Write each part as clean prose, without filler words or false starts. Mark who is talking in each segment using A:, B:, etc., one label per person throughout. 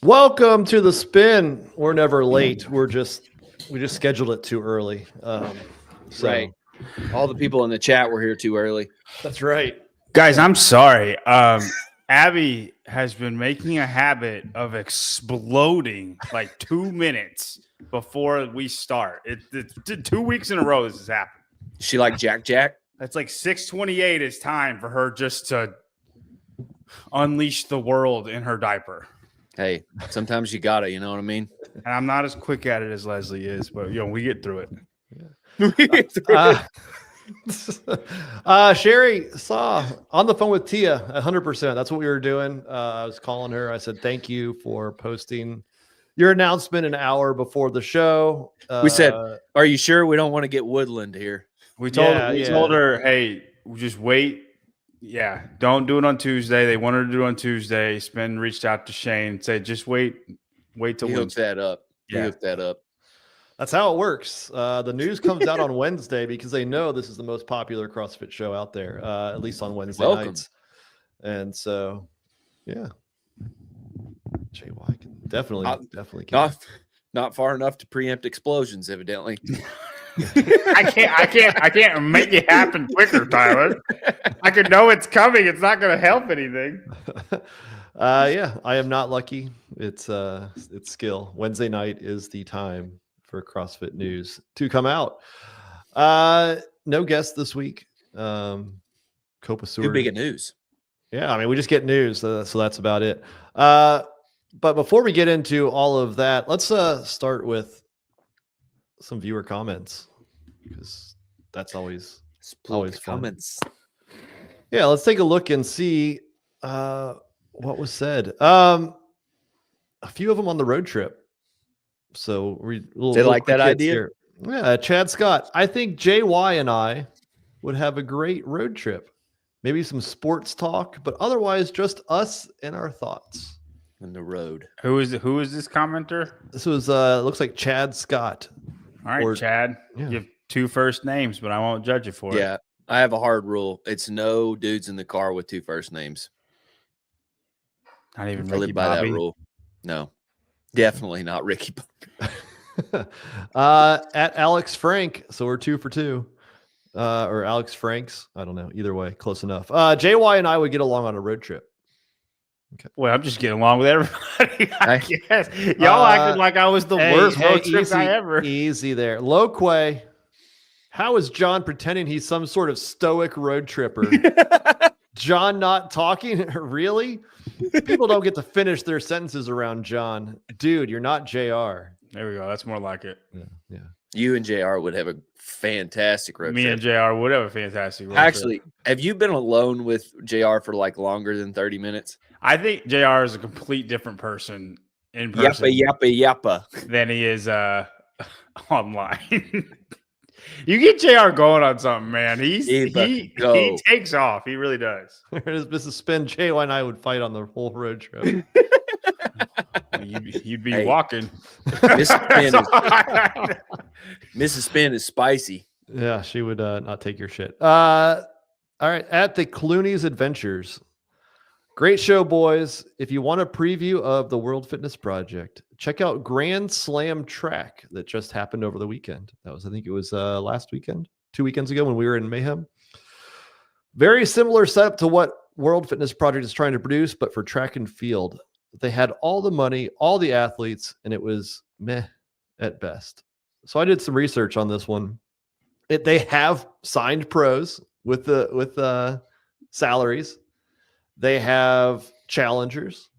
A: Welcome to the spin. We're never late. We just scheduled it too early.
B: Right. All the people in the chat were here too early.
A: That's right.
C: Guys, I'm sorry. Abby has been making a habit of exploding like 2 minutes before we start. It's 2 weeks in a row this has happened.
B: She like Jack?
C: It's like 6:28 is time for her just to unleash the world in her diaper.
B: Hey, sometimes you gotta, you know what I mean?
C: And I'm not as quick at it as Leslie is, but we get through it.
A: Sherry saw on the phone with Tia 100%. That's what we were doing. I was calling her. I said, thank you for posting your announcement an hour before the show.
B: We said, are you sure we don't want to get Woodland here?
C: We told her, hey, just wait. Yeah, don't do it on Tuesday. They wanted to do it on Tuesday. Spin reached out to Shane and said, just wait till
B: we hooked that up.
C: Yeah.
B: We hooked that up.
A: That's how it works. The news comes out on Wednesday because they know this is the most popular CrossFit show out there, at least on Wednesday nights. And so, yeah, JY can definitely can.
B: Not far enough to preempt explosions, evidently.
C: I can't make it happen quicker, Tyler. I can know it's coming. It's not going to help anything.
A: Yeah, I am not lucky. It's skill. Wednesday night is the time for CrossFit news to come out. No guest this week. Copa Sur.
B: Too big of news.
A: Yeah, I mean, we just get news, so that's about it. But before we get into all of that, let's start with some viewer comments, because that's always fun.
B: Comments.
A: Yeah, let's take a look and see what was said. A few of them on the road trip. So
B: they like that idea.
A: Here. Yeah, Chad Scott. I think JY and I would have a great road trip. Maybe some sports talk, but otherwise just us and our thoughts.
B: On the road.
C: Who is this commenter?
A: This was looks like Chad Scott.
C: All right, Chad.
A: Yeah.
C: You have 2 first names, but I won't judge you for it.
B: Yeah, I have a hard rule. It's no dudes in the car with 2 first names.
C: Not even
B: I
C: Ricky
B: live by
C: Bobby.
B: that rule. No, definitely not Ricky Bobby.
A: At Alex Frank. So we're 2 for 2. Or Alex Franks. I don't know. Either way, close enough. JY and I would get along on a road trip.
C: Okay. Well, I'm just getting along with everybody. I guess y'all acted like I was the worst road trip guy ever.
A: Easy there. Loquay, how is John pretending he's some sort of stoic road tripper? John not talking? Really? People don't get to finish their sentences around John. Dude, you're not JR.
C: There we go. That's more like it.
A: Yeah.
B: You and JR would have a fantastic road trip.
C: Me and JR would have a fantastic road
B: Actually,
C: trip.
B: Have you been alone with JR for like longer than 30 minutes?
C: I think JR is a complete different person in person
B: Yappa.
C: than he is online. You get JR going on something, man. He takes off. He really does.
A: This is Spin. JY and I would fight on the whole road trip.
C: You'd be walking.
B: Mrs. Spin is spicy.
A: Yeah, she would not take your shit. All right, at the Clooney's Adventures. Great show, boys. If you want a preview of the World Fitness Project, check out Grand Slam Track that just happened over the weekend. I think it was last weekend, 2 weekends ago when we were in Mayhem. Very similar setup to what World Fitness Project is trying to produce, but for track and field. They had all the money, all the athletes, and it was meh at best. So I did some research on this one. They have signed pros with salaries. They have challengers.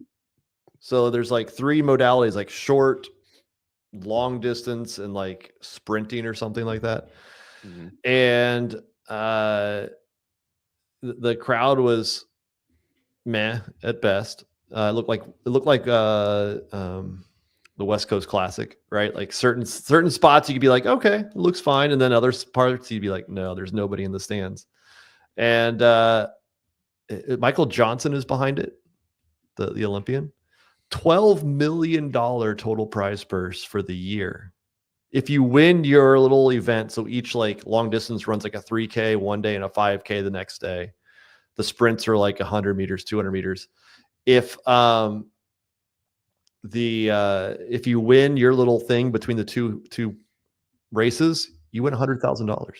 A: So there's like 3 modalities, like short, long distance, and like sprinting or something like that. Mm-hmm. And the crowd was meh at best. It looked like the West Coast Classic, right? Like certain spots you could be like, okay, it looks fine, and then other parts you'd be like, no, there's nobody in the stands. And Michael Johnson is behind it, the Olympian. $12 million total prize purse for the year. If you win your little event, so each like long distance runs like a 3K one day and a 5K the next day. The sprints are like 100 meters, 200 meters. If if you win your little thing between the two races, you win $100,000.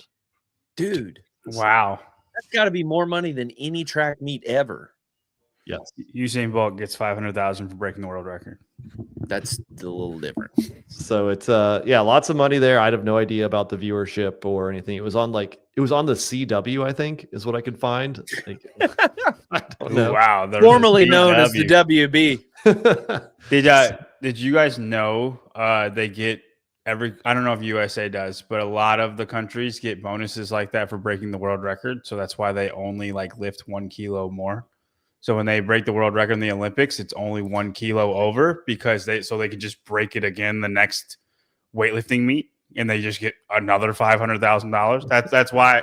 B: Dude,
C: Wow.
B: that's got to be more money than any track meet ever.
A: Yes.
C: Usain Bolt gets 500,000 for breaking the world record.
B: That's a little different.
A: So it's lots of money there. I'd have no idea about the viewership or anything. It was on the CW, I think, is what I could find. Like, I don't know.
C: Wow.
B: Formerly known as the WB.
C: Did you guys know they get I don't know if USA does, but a lot of the countries get bonuses like that for breaking the world record. So that's why they only like lift 1 kilo more. So when they break the world record in the Olympics, it's only 1 kilo over because they can just break it again the next weightlifting meet and they just get another $500,000. That's why.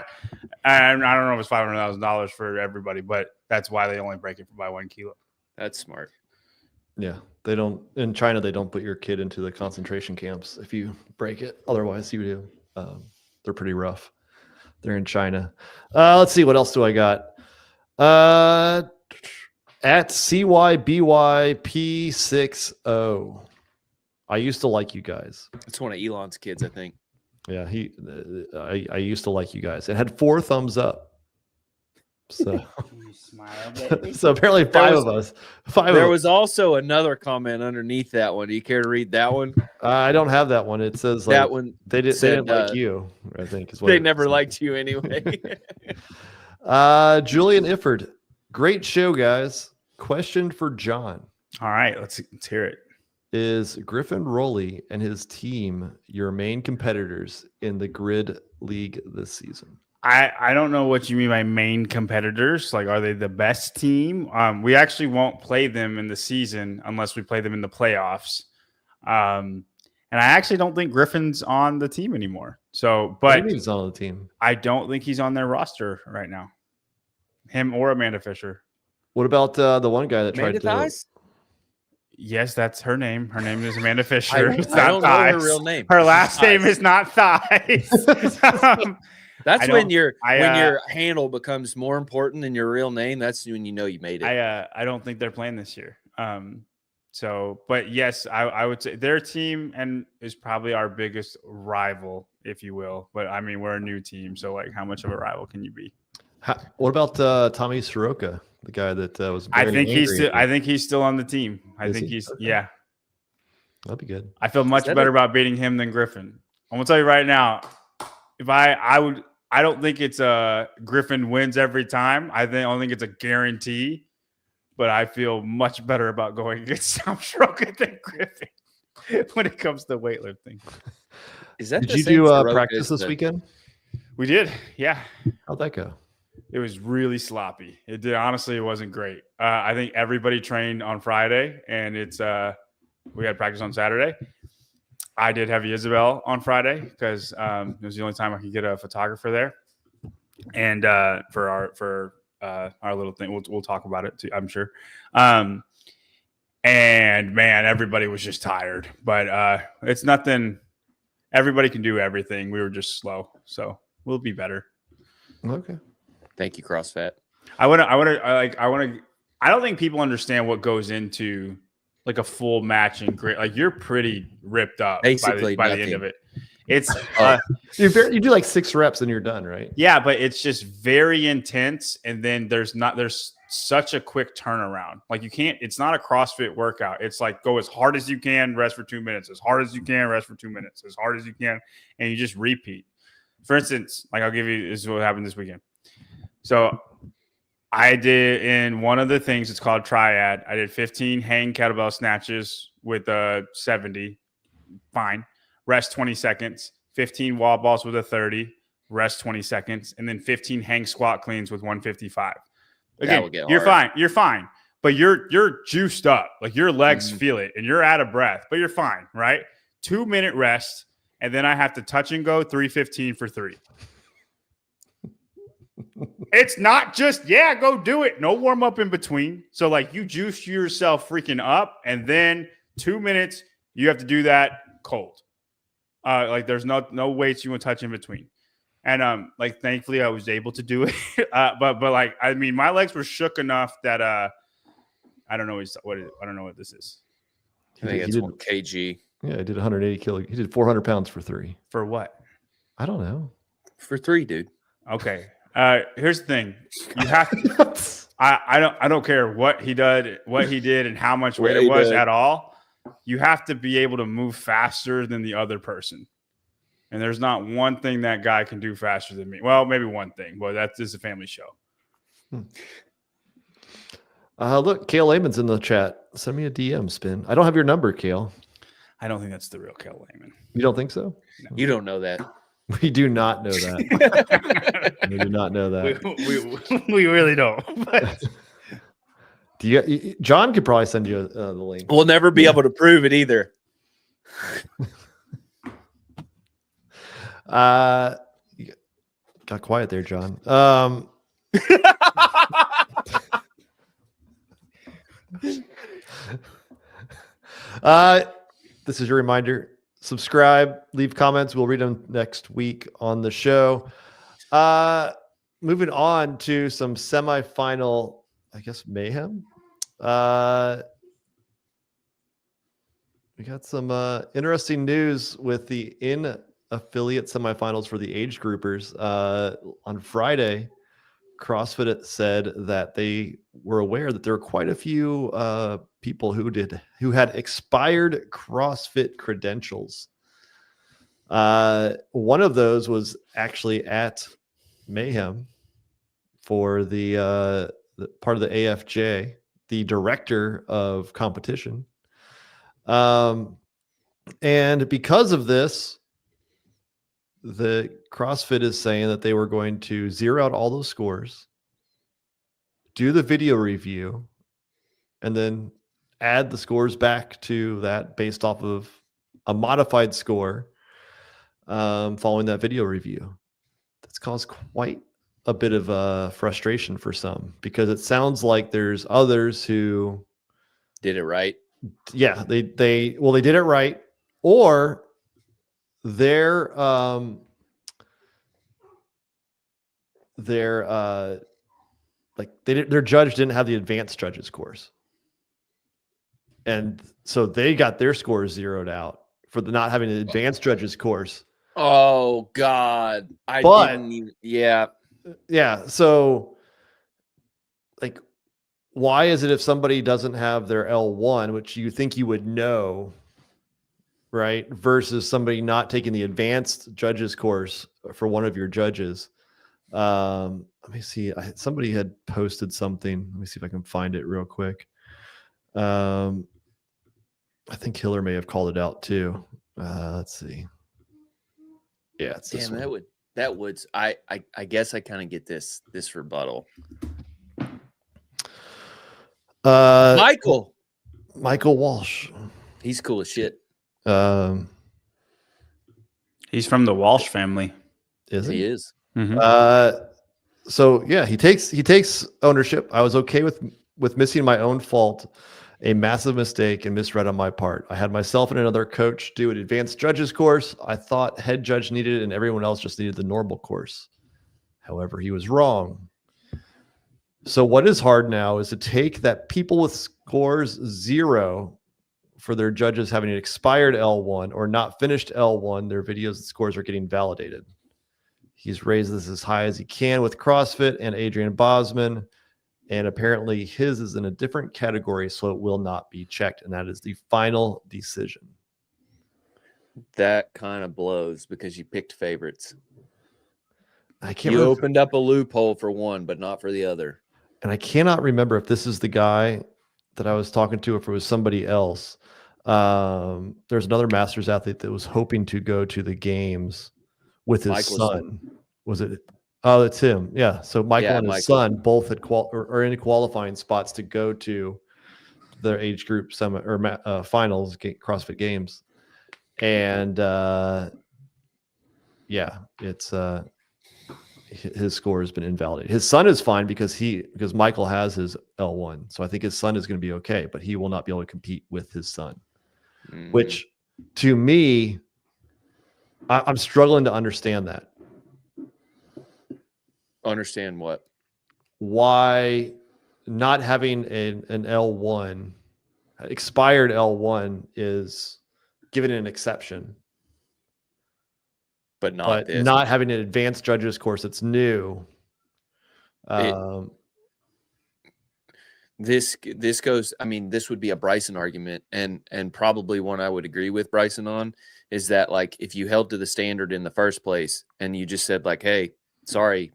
C: And I don't know if it's $500,000 for everybody, but that's why they only break it by 1 kilo.
B: That's smart.
A: Yeah, they don't in China. They don't put your kid into the concentration camps if you break it. Otherwise, you do. They're pretty rough. They're in China. Let's see, what else do I got? At CYBYP60. I used to like you guys.
B: It's one of Elon's kids, I think.
A: Yeah, I used to like you guys. It had 4 thumbs up. So, so apparently five of us.
B: There was also another comment underneath that one. Do you care to read that one?
A: I don't have that one. It says like
B: that one.
A: They didn't like you. I think is what
B: they never liked you anyway.
A: Julian Ifford, great show, guys. Question for John.
C: All right, let's hear it.
A: Is Griffin Rowley and his team your main competitors in the grid league this season?
C: I don't know what you mean by main competitors. Like, are they the best team? We actually won't play them in the season unless we play them in the playoffs. And I actually don't think Griffin's on the team anymore. So, but
A: he's on the team.
C: I don't think he's on their roster right now. Him or Amanda Fisher.
A: What about the one guy that tried to?
C: Yes, that's her name. Her name is Amanda Fisher.
B: I don't know her real name.
C: Her last name is not Thighs.
B: That's when your handle becomes more important than your real name. That's when you know you made it.
C: I don't think they're playing this year. But yes, I would say their team is probably our biggest rival, if you will. But I mean, we're a new team, so like, how much of a rival can you be?
A: What about Tommy Soroka, the guy that was?
C: I think he's still on the team. I think he's okay. Yeah.
A: That'd be good.
C: I feel much better about beating him than Griffin. I'm gonna tell you right now. If I don't think it's Griffin wins every time. I don't think it's a guarantee, but I feel much better about going against Tom Soroka than Griffin when it comes to weightlifting.
B: Did
A: you do practice this weekend?
C: We did, yeah.
A: How'd that go?
C: It was really sloppy. It did, honestly, it wasn't great. I think everybody trained on Friday, and we had practice on Saturday. I did Heavy Isabel on Friday because it was the only time I could get a photographer there, and for our little thing, we'll talk about it too, I'm sure. And man, everybody was just tired, but it's nothing. Everybody can do everything. We were just slow, so we'll be better.
A: Okay.
B: Thank you, CrossFit.
C: I don't think people understand what goes into like a full match and great. Like, you're pretty ripped up
B: basically
C: by the end of it. It's
A: you do like 6 reps and you're done, right?
C: Yeah, but it's just very intense, and then there's such a quick turnaround. Like, it's not a CrossFit workout. It's like, go as hard as you can, rest for 2 minutes, as hard as you can, rest for 2 minutes, as hard as you can, and you just repeat. For instance, like, this is what happened this weekend. So I did, in one of the things, it's called triad. I did 15 hang kettlebell snatches with 70. Fine. Rest 20 seconds. 15 wall balls with a 30. Rest 20 seconds. And then 15 hang squat cleans with 155. Again, you're fine. You're fine. But you're juiced up. Like, your legs feel it, and you're out of breath, but you're fine, right? 2-minute rest. And then I have to touch and go 315 for 3. It's not just, go do it. No warm up in between. So, like, you juice yourself freaking up, and then 2 minutes, you have to do that cold. Like, there's no weights you want to touch in between. And like, thankfully I was able to do it. But like, I mean, my legs were shook enough that I don't know what this is.
B: I think it's 1 kg.
A: Yeah, he did 180 kilo. He did 400 pounds for 3.
C: For what?
A: I don't know.
B: For 3, dude.
C: Okay. Here's the thing. You have to, I don't care what he did, and how much weight it was at all. You have to be able to move faster than the other person. And there's not one thing that guy can do faster than me. Well, maybe one thing, but this is a family show.
A: Look, Kale Lehman's in the chat. Send me a DM, Spin. I don't have your number, Kale.
C: I don't think that's the real Kale Lehman.
A: You don't think so?
B: No. You don't know that.
A: We do not know that. We do not know that.
C: We really don't. But
A: do you? John could probably send you the link.
B: We'll never be able to prove it either.
A: Got quiet there, John. This is your reminder. Subscribe, leave comments. We'll read them next week on the show. Moving on to some semifinal, I guess, mayhem. We got some interesting news with the in-affiliate semifinals for the age groupers. On Friday, CrossFit said that they were aware that there were quite a few people who had expired CrossFit credentials. One of those was actually at Mayhem for the part of the AFJ, the director of competition. And because of this, the CrossFit is saying that they were going to zero out all those scores, do the video review, and then add the scores back to that based off of a modified score following that video review. That's caused quite a bit of frustration for some, because it sounds like there's others who
B: did it right.
A: Yeah, they did it right, or their judge didn't have the advanced judges course, and so they got their scores zeroed out for the not having an advanced judges course.
B: Oh God, yeah.
A: So, like, why is it if somebody doesn't have their L1, which you think you would know, right, versus somebody not taking the advanced judges course for one of your judges? Let me see. Somebody had posted something. Let me see if I can find it real quick. I think Hiller may have called it out too. Let's see. Yeah, it's this one.
B: I guess I kind of get this rebuttal. Michael
A: Walsh.
B: He's cool as shit.
C: He's from the Walsh family.
A: Is he?
B: He is.
C: Mm-hmm.
A: So yeah, he takes ownership. I was okay with missing my own fault, a massive mistake and misread on my part. I had myself and another coach do an advanced judges course. I thought head judge needed it and everyone else just needed the normal course. However, he was wrong. So what is hard now is to take that people with scores 0 for their judges having an expired L1 or not finished L1, their videos and scores are getting validated. He's raised this as high as he can with CrossFit and Adrian Bosman, and apparently his is in a different category, so it will not be checked, and that is the final decision.
B: That kind of blows because you picked favorites.
A: You
B: opened up a loophole for one, but not for the other.
A: And I cannot remember if this is the guy that I was talking to, or if it was somebody else. There's another Masters athlete that was hoping to go to the games with his son. Was it? Oh, it's him. Yeah. So Michael and his son both had are in qualifying spots to go to their age group summit or finals CrossFit Games, and it's his score has been invalidated. His son is fine because Michael has his L1, so I think his son is going to be okay, but he will not be able to compete with his son, which to me, I'm struggling to understand that.
B: Understand what?
A: Why not having an L1, expired L1 is given an exception,
B: but this.
A: Not having an advanced judges course. It's new.
B: This goes, I mean, this would be a Bryson argument, and probably one I would agree with Bryson on, is that like if you held to the standard in the first place and you just said like, hey, sorry,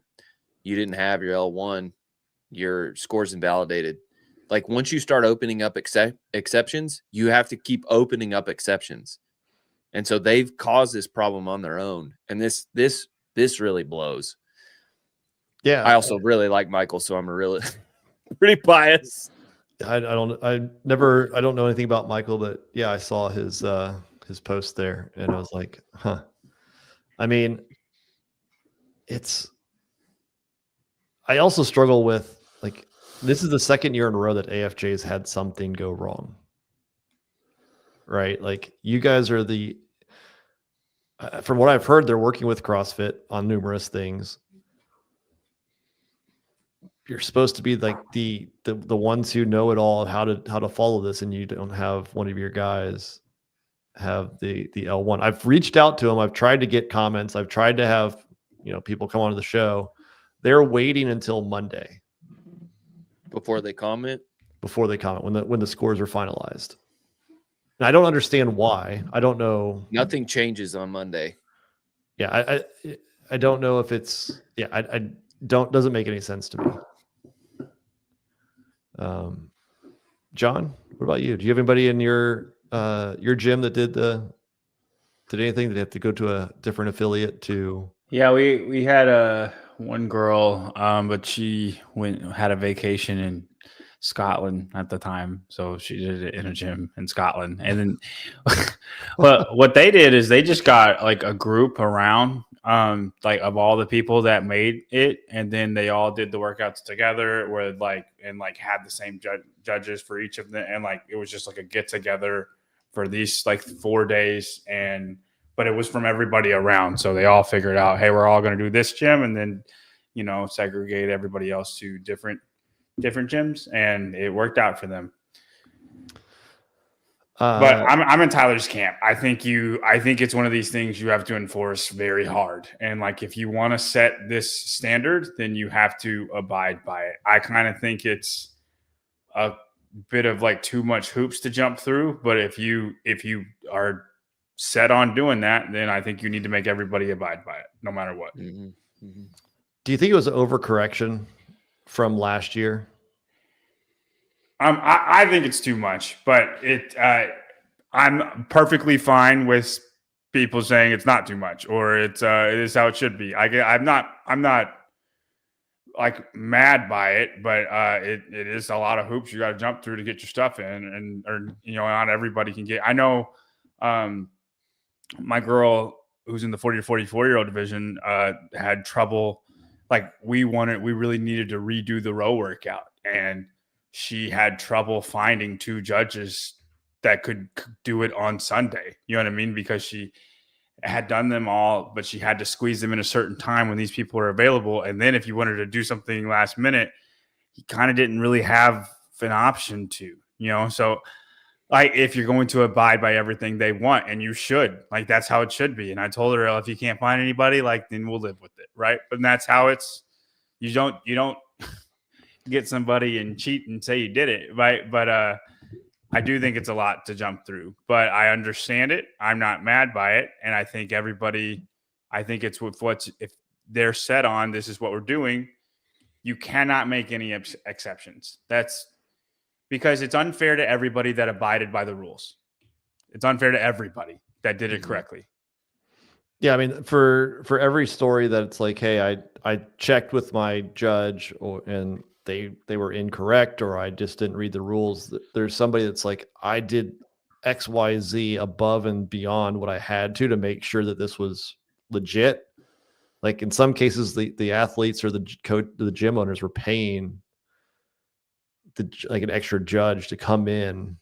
B: you didn't have your L1, your score's invalidated. Like once you start opening up exceptions, you have to keep opening up exceptions. And so they've caused this problem on their own. And this really blows.
A: Yeah.
B: I also really like Michael, so I'm really pretty biased.
A: I don't know anything about Michael, but yeah, I saw his post there and I was like, huh. I mean, I also struggle with, like, this is the second year in a row that AFJ's had something go wrong, right? Like you guys are from what I've heard, they're working with CrossFit on numerous things. You're supposed to be like the ones who know it all, how to follow this, and you don't have one of your guys have the L1. I've reached out to them. I've tried to get comments. I've tried to have people come onto the show. They're waiting until Monday
B: before they comment.
A: When the scores are finalized. And I don't understand why. I don't know.
B: Nothing changes on Monday.
A: Yeah, I don't know if it's doesn't make any sense to me. John, what about you? Do you have anybody in your gym that did anything? Did they have to go to a different affiliate to?
C: Yeah, we had one girl, but she had a vacation in Scotland at the time, so she did it in a gym in Scotland. And then what they did is they just got like a group around like of all the people that made it, and then they all did the workouts together with had the same judges for each of them, and like it was just like a get together for these like 4 days, but it was from everybody around, so they all figured out, hey, we're all going to do this gym, and then segregate everybody else to different gyms, and it worked out for them. But I'm in Tyler's camp. I think it's one of these things you have to enforce very hard. And like, if you want to set this standard, then you have to abide by it. I kind of think it's a bit of like too much hoops to jump through. But if you are set on doing that, then I think you need to make everybody abide by it, no matter what.
B: Mm-hmm. Mm-hmm.
A: Do you think it was an overcorrection from last year?
C: I think it's too much, but I'm perfectly fine with people saying it's not too much, or it is how it should be. I'm not like mad by it, but it is a lot of hoops you got to jump through to get your stuff in, or not everybody can get. I know my girl who's in the 40 to 44-year-old division had trouble. Like we really needed to redo the row workout, and she had trouble finding two judges that could do it on Sunday. You know what I mean? Because she had done them all, but she had to squeeze them in a certain time when these people were available. And then if you wanted to do something last minute, you kind of didn't really have an option to, so like if you're going to abide by everything they want, and you should, like, that's how it should be. And I told her, if you can't find anybody, like, then we'll live with it. Right. But that's how you don't get somebody and cheat and say you did it, right? But I do think it's a lot to jump through, but I understand it. I'm not mad by it, and I think it's with if they're set on this is what we're doing, you cannot make any exceptions. That's because it's unfair to everybody that abided by the rules. It's unfair to everybody that did it correctly.
A: Yeah, I mean, for every story that it's like, hey, I checked with my judge, and they were incorrect, or I just didn't read the rules. There's somebody that's like, I did XYZ above and beyond what I had to make sure that this was legit. Like in some cases, the athletes or the coach, the gym owners were paying like an extra judge to come in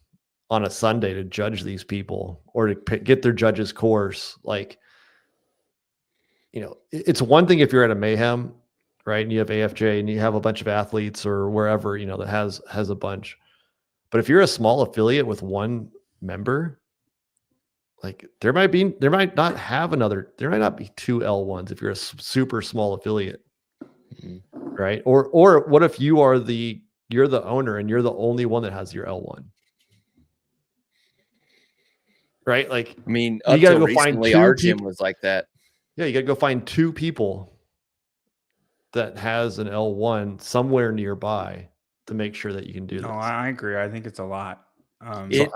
A: on a Sunday to judge these people or to get their judge's course. Like, it's one thing if you're at a Mayhem, right, and you have AFJ and you have a bunch of athletes or wherever, that has a bunch. But if you're a small affiliate with one member, like there might not be two L1s if you're a super small affiliate, right? Or what if you're the owner and you're the only one that has your L1, right? Like,
B: I mean,
A: you
B: up
A: gotta
B: till
A: go find
B: recently,
A: two
B: our gym
A: people.
B: was like that.
A: Yeah, you got to go find two people that has an L1 somewhere nearby to make sure that you can do this.
C: No, I agree. I think it's a lot.
A: So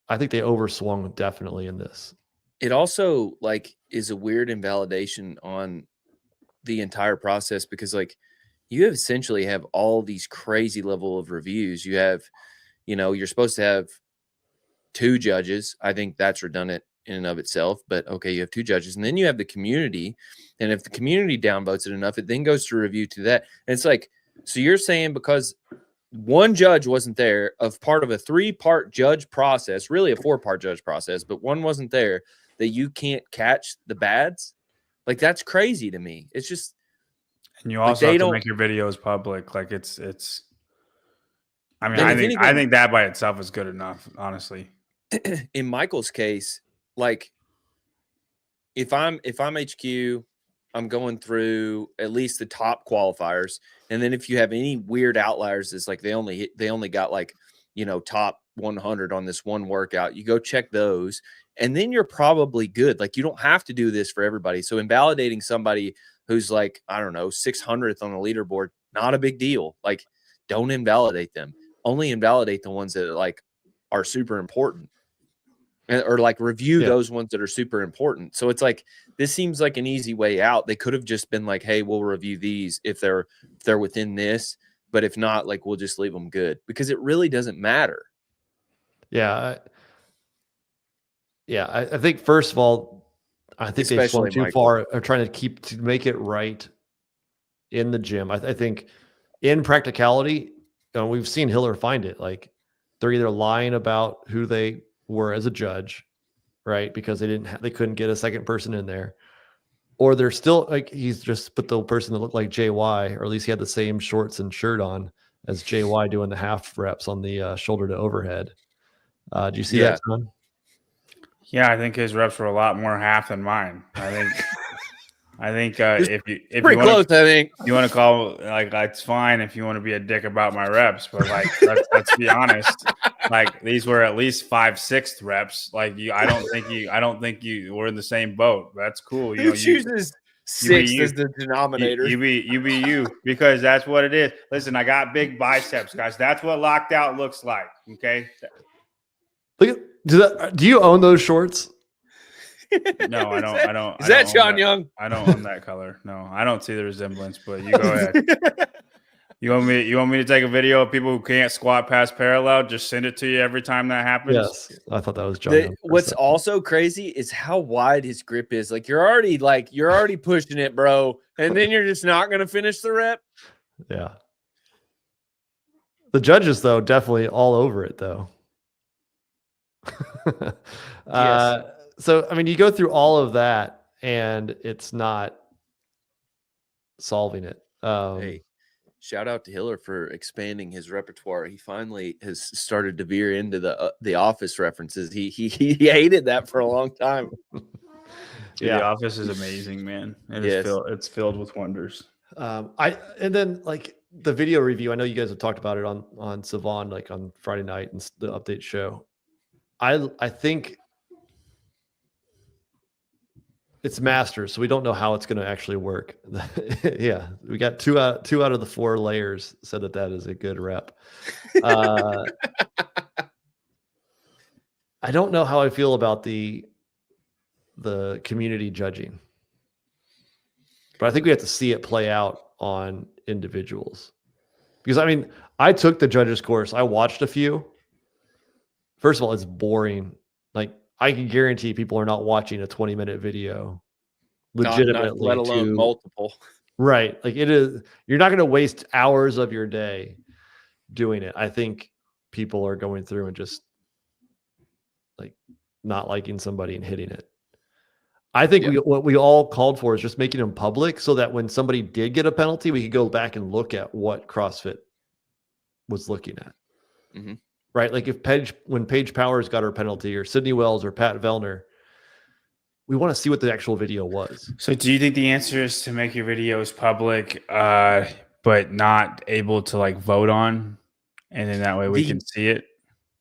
A: I think they overswung definitely in this.
B: It also like is a weird invalidation on the entire process because like you essentially have all these crazy level of reviews. You have, you're supposed to have 2 judges. I think that's redundant in and of itself, but okay, you have 2 judges, and then you have the community. And if the community downvotes it enough, it then goes to review to that. And it's like, so you're saying because one judge wasn't there of part of a 3-part judge process, really a 4-part judge process, but one wasn't there, that you can't catch the bads? Like, that's crazy to me. It's just,
C: and you also have to make your videos public. Like it's, I mean, I think that by itself is good enough, honestly.
B: In Michael's case, like if I'm HQ, I'm going through at least the top qualifiers. And then if you have any weird outliers, it's like they only got like, top 100 on this one workout, you go check those, and then you're probably good. Like, you don't have to do this for everybody. So invalidating somebody who's like, I don't know, 600th on the leaderboard, not a big deal. Like, don't invalidate them. Only invalidate the ones that like are super important, or like review those ones that are super important. So it's like, this seems like an easy way out. They could have just been like, hey, we'll review these if they're within this, but if not, like, we'll just leave them good, because it really doesn't matter.
A: Yeah. I think, first of all, I think they swung too far of trying to make it right in the gym. I think in practicality, we've seen Hiller find it. Like, they're either lying about who they were as a judge, right? Because they couldn't get a second person in there, or they're still like, he's just put the person that looked like JY, or at least he had the same shorts and shirt on as JY doing the half reps on the shoulder to overhead. Do you see that, John?
C: Yeah, I think his reps were a lot more half than mine. I think if you
B: pretty close, I think
C: you want to call, like, it's fine if you want to be a dick about my reps, but like let's be honest, like, these were at least 5/6 reps. Like, I don't think you were in the same boat. That's cool.
B: Who chooses 6 as the denominator?
C: You be you, because that's what it is. Listen, I got big biceps, guys. That's what locked out looks like. Okay.
A: Look at, do you own those shorts?
C: No, I don't.
B: Is that Sean Young?
C: I don't own that color. No, I don't see the resemblance, but you go ahead. You want me to take a video of people who can't squat past parallel? Just send it to you every time that happens?
A: Yes. I thought that was John.
B: What's also crazy is how wide his grip is. Like, you're already pushing it, bro. And then you're just not going to finish the rep.
A: Yeah. The judges, though, definitely all over it, though.
B: Yes.
A: So, I mean, you go through all of that and it's not solving it.
B: Hey, shout out to Hiller for expanding his repertoire. He finally has started to veer into the Office references. He hated that for a long time.
C: Dude, The Office is amazing, man. It's filled with wonders.
A: And then, like, the video review, I know you guys have talked about it on Savon, like on Friday night and the update show. I think it's masters, so we don't know how it's going to actually work. Yeah, we got two out of the 4 layers said that is a good rep. I don't know how I feel about the community judging, but I think we have to see it play out on individuals, because I mean, I took the judges course. I watched a few. First of all, it's boring. Like, I can guarantee people are not watching a 20-minute video legitimately,
B: not let alone multiple.
A: Right. Like, it is, you're not going to waste hours of your day doing it. I think people are going through and just like not liking somebody and hitting it. I think what we all called for is just making them public, so that when somebody did get a penalty, we could go back and look at what CrossFit was looking at.
B: Mm-hmm.
A: right? Like when Paige Powers got her penalty, or Sydney Wells or Pat Vellner, we want to see what the actual video was.
C: So do you think the answer is to make your videos public, but not able to like vote on, and then that way we can see it?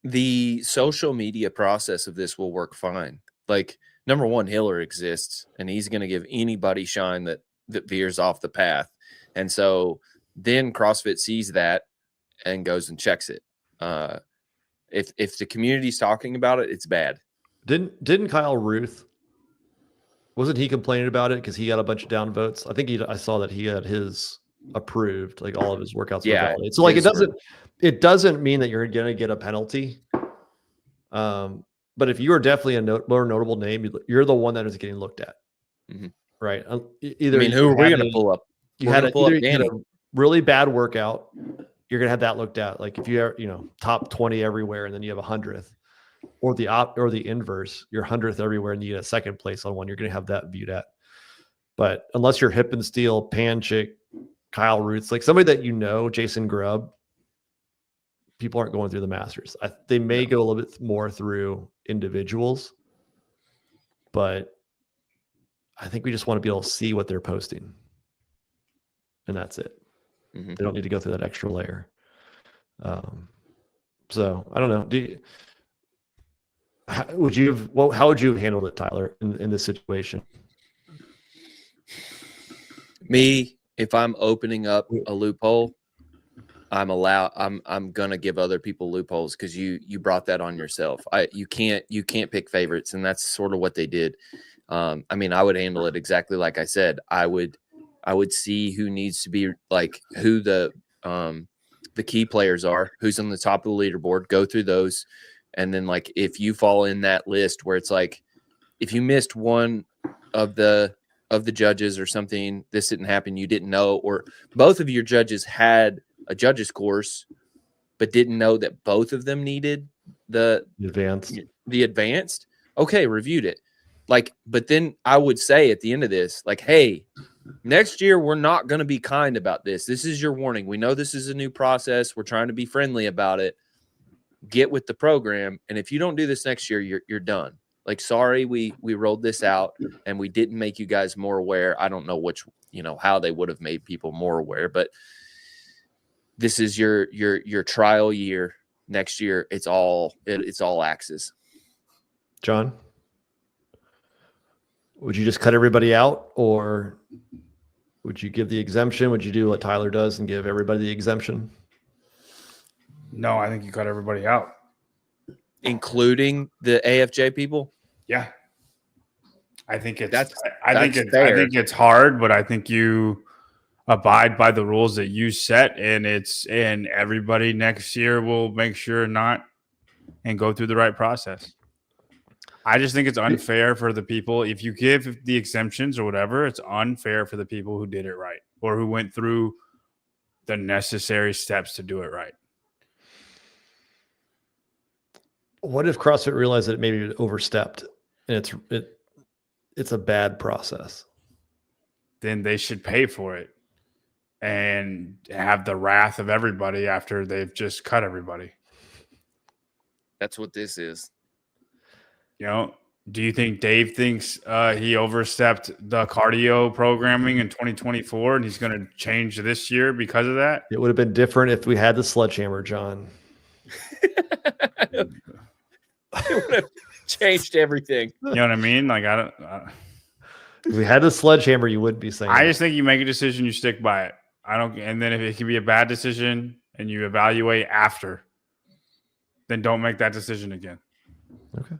B: The social media process of this will work fine. Like, number one, Hiller exists, and he's going to give anybody shine that veers off the path. And so then CrossFit sees that and goes and checks it. If the community's talking about it, it's bad.
A: Didn't Kyle Ruth, wasn't he complaining about it because he got a bunch of down votes? I think I saw that he had his approved, like all of his workouts were validated. So like it doesn't mean that you're going to get a penalty. But if you are definitely a more notable name, you're the one that is getting looked at, right? Either
B: who are we going to pull up?
A: You had a really bad workout. You're going to have that looked at. Like if you are, top 20 everywhere, and then you have 100th, or the inverse, you're 100th everywhere, and you get a second place on one, you're going to have that viewed at. But unless you're Hip and Steel, Panchik, Kyle Roots, like somebody that Jason Grubb, people aren't going through the Masters. They may go a little bit more through individuals, but I think we just want to be able to see what they're posting, and that's it. They don't need to go through that extra layer. So I don't know. How would you have handled it, Tyler, in this situation?
B: Me, if I'm opening up a loophole, I'm gonna give other people loopholes because you brought that on yourself. You can't pick favorites, and that's sort of what they did. I would handle it exactly like I said. I would see who needs to be, like, who the key players are, who's on the top of the leaderboard, go through those. And then, like, if you fall in that list where it's like, if you missed one of the judges or something, this didn't happen, you didn't know, or both of your judges had a judges course, but didn't know that both of them needed the advanced. Okay, reviewed it. Like, but then I would say at the end of this, like, hey, next year we're not going to be kind about this. This is your warning. We know this is a new process. We're trying to be friendly about it. Get with the program, and if you don't do this next year, you're done. Like, sorry, we rolled this out and we didn't make you guys more aware. I don't know how they would have made people more aware, but this is your trial year. Next year, it's all axes.
A: John, would you just cut everybody out, or would you give the exemption? Would you do what Tyler does and give everybody the exemption?
C: No, I think you cut everybody out,
B: including the AFJ people.
C: Yeah, I think it's
B: I think
C: it's hard, but I think you abide by the rules that you set, and everybody next year will make sure not and go through the right process. I just think it's unfair for the people. If you give the exemptions or whatever, it's unfair for the people who did it right or who went through the necessary steps to do it right.
A: What if CrossFit realized that it maybe overstepped and it's a bad process?
C: Then they should pay for it and have the wrath of everybody after they've just cut everybody.
B: That's what this is.
C: Do you think Dave thinks he overstepped the cardio programming in 2024 and he's going to change this year because of that?
A: It would have been different if we had the sledgehammer, John.
B: It would have changed everything.
C: You know what I mean? Like,
A: if we had the sledgehammer, you wouldn't be saying
C: I just think you make a decision, you stick by it. And then if it can be a bad decision and you evaluate after, then don't make that decision again.
A: Okay.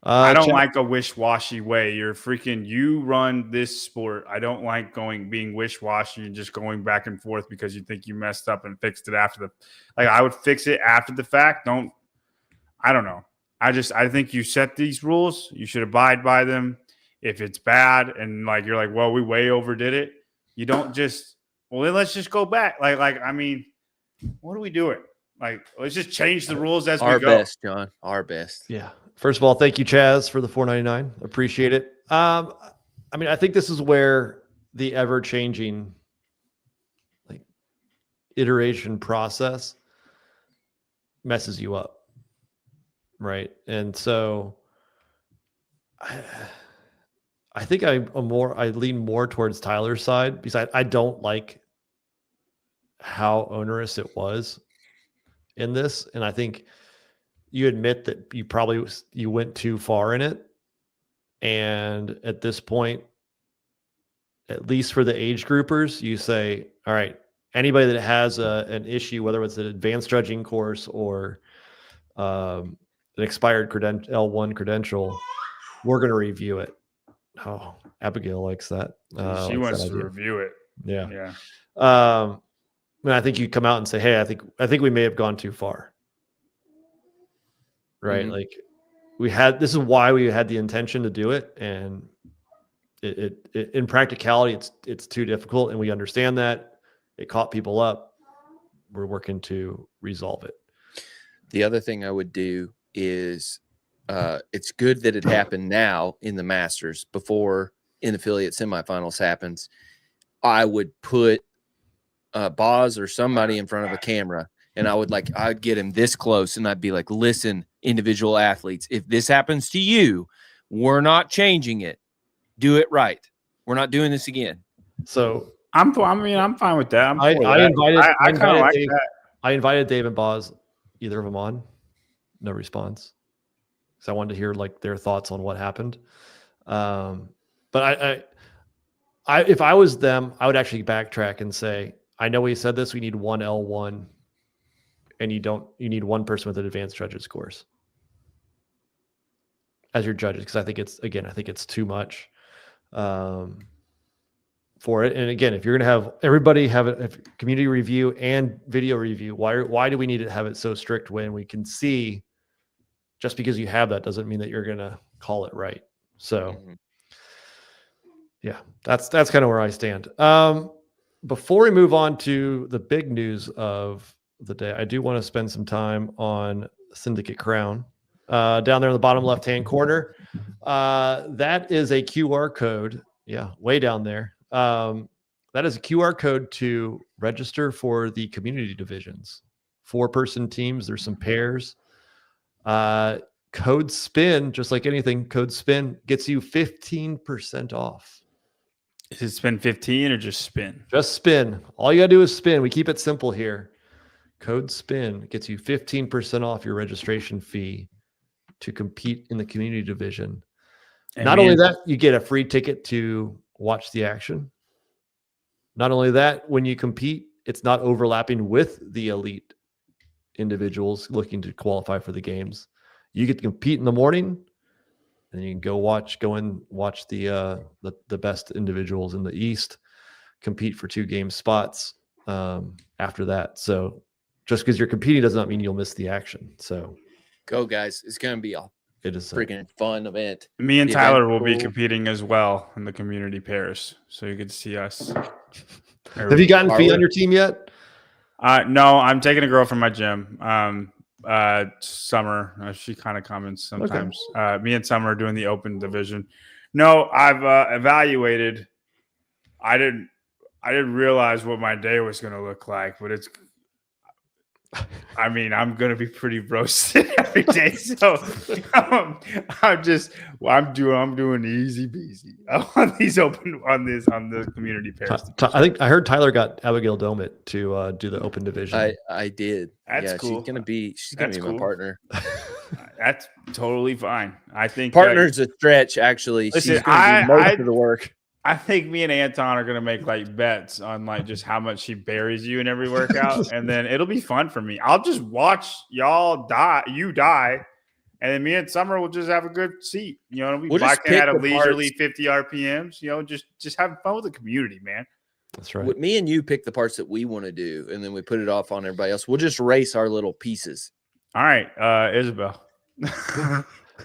C: I don't like a wish-washy way. You run this sport. I don't like being wish-washy and just going back and forth because you think you messed up and fixed it after I would fix it after the fact. I don't know. I think you set these rules. You should abide by them. If it's bad and you're like, well, we way overdid it. You don't just, well, then let's just go back. What are we doing? Let's just change the rules as we go.
B: Our best, John. Our best.
A: Yeah. First of all, thank you, Chaz, for the $4.99. Appreciate it. I think this is where the ever-changing iteration process messes you up. Right. And so I think I lean more towards Tyler's side because I don't like how onerous it was in this. And I think you admit that you went too far in it. And at this point, at least for the age groupers, you say, all right, anybody that has an issue, whether it's an advanced judging course or an expired L1 credential, we're going to review it. Oh, Abigail likes that.
C: She wants to review it.
A: Yeah.
C: Yeah.
A: And I think you come out and say, hey, I think we may have gone too far. Right.
B: Mm-hmm.
A: Like this is why we had the intention to do it. And it in practicality, it's too difficult. And we understand that it caught people up. We're working to resolve it.
B: The other thing I would do is it's good that it happened now in the Masters before in affiliate semifinals happens. I would put Boz or somebody in front of a camera, and I'd get him this close, and I'd be like, listen, individual athletes, if this happens to you, we're not changing it. Do it right. We're not doing this again.
A: So
C: I'm fine with that.
A: I invited Dave and Boz, either of them on. No response. So I wanted to hear like their thoughts on what happened. But if I was them, I would actually backtrack and say, I know we said this, we need one L1 and you need one person with an advanced judges course as your judges. Cause I think it's too much for it. And again, if you're going to have everybody have a community review and video review, why do we need to have it so strict when we can see just because you have that doesn't mean that you're going to call it right. So yeah, that's kind of where I stand. Before we move on to the big news of the day, I do want to spend some time on Syndicate Crown. Down there in the bottom left-hand corner, that is a QR code. Yeah, way down there. That is a QR code to register for the community divisions. 4-person teams. There's some pairs. Code SPIN, just like anything, code SPIN gets you 15% off.
C: Is it spin 15 or just spin?
A: Just spin. All you got to do is spin. We keep it simple here. Code SPIN gets you 15% off your registration fee to compete in the community division. Not only that, you get a free ticket to watch the action. Not only that, when you compete, it's not overlapping with the elite individuals looking to qualify for the games. You get to compete in the morning, and you can go and watch the best individuals in the East compete for 2 game spots after that. So just because you're competing does not mean you'll miss the action. So
B: go, guys. It's going to be a freaking fun event.
C: Me and Tyler will be competing as well in the community pairs. So you can see us.
A: Have you gotten Fee on your team yet?
C: No, I'm taking a girl from my gym. Summer, she kind of comments sometimes. Okay. Me and Summer are doing the open division. No, I've evaluated. I didn't realize what my day was going to look like, but I'm going to be pretty roasted every day. So I'm doing easy peasy on the community pairs.
A: I think I heard Tyler got Abigail Domit to do the open division.
B: I did.
C: That's cool.
B: She's gonna be my partner.
C: That's totally fine. I think
B: partner's a stretch. Actually,
C: listen,
B: she's gonna do most of the work.
C: I think me and Anton are going to make like bets on like just how much she buries you in every workout. And then it'll be fun for me. I'll just watch y'all die. And then me and Summer will just have a good seat. We'll just at a leisurely 50 RPMs, just having fun with the community, man.
B: That's right. Me and you pick the parts that we want to do. And then we put it off on everybody else. We'll just race our little pieces.
C: All right. Isabel.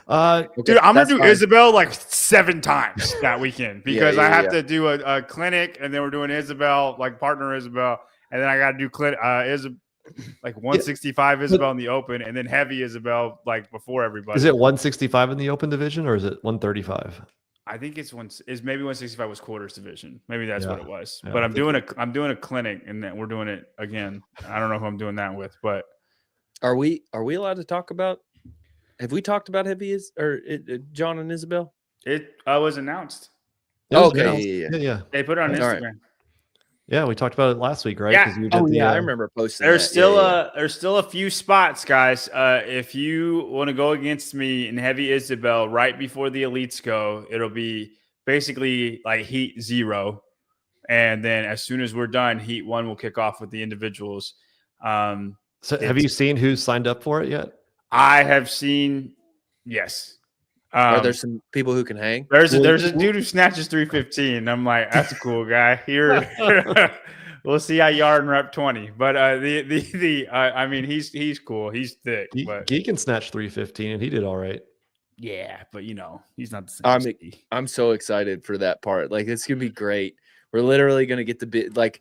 A: Okay,
C: dude, I'm gonna do Isabel like 7 times that weekend because I have to do a clinic, and then we're doing Isabel, like partner Isabel, and then I got to do like 165 Isabel in the open, and then heavy Isabel like before everybody.
A: Is it 165 in the open division, or is it 135?
C: I think it's maybe 165 was quarters division. Maybe that's what it was. Yeah, but I'm doing a clinic, and then we're doing it again. I don't know who I'm doing that with, but
B: Are we allowed to talk about? Have we talked about John and Isabel?
C: It was announced.
A: It was
B: Okay,
A: announced. Yeah.
C: They put it on
B: All right.
C: Instagram.
A: Yeah, we talked about it last week, right?
C: Yeah.
A: 'Cause you did
B: I remember posting.
C: There's
B: that.
C: still
B: Yeah.
C: there's still a few spots, guys. If you want to go against me in Heavy Isabel right before the elites go, it'll be basically like heat 0, and then as soon as we're done, heat 1 will kick off with the individuals.
A: So have you seen who's signed up for it yet?
C: I have seen, yes.
B: Are there some people who can hang?
C: There's a dude who snatches 315. I'm like, that's a cool guy. Here, we'll see how yard and rep 20. But I mean, he's cool. He's thick. But
A: He can snatch 315, and he did all right.
C: yeah, but he's not the same. as me.
B: I'm so excited for that part. Like, it's gonna be great. We're literally gonna get the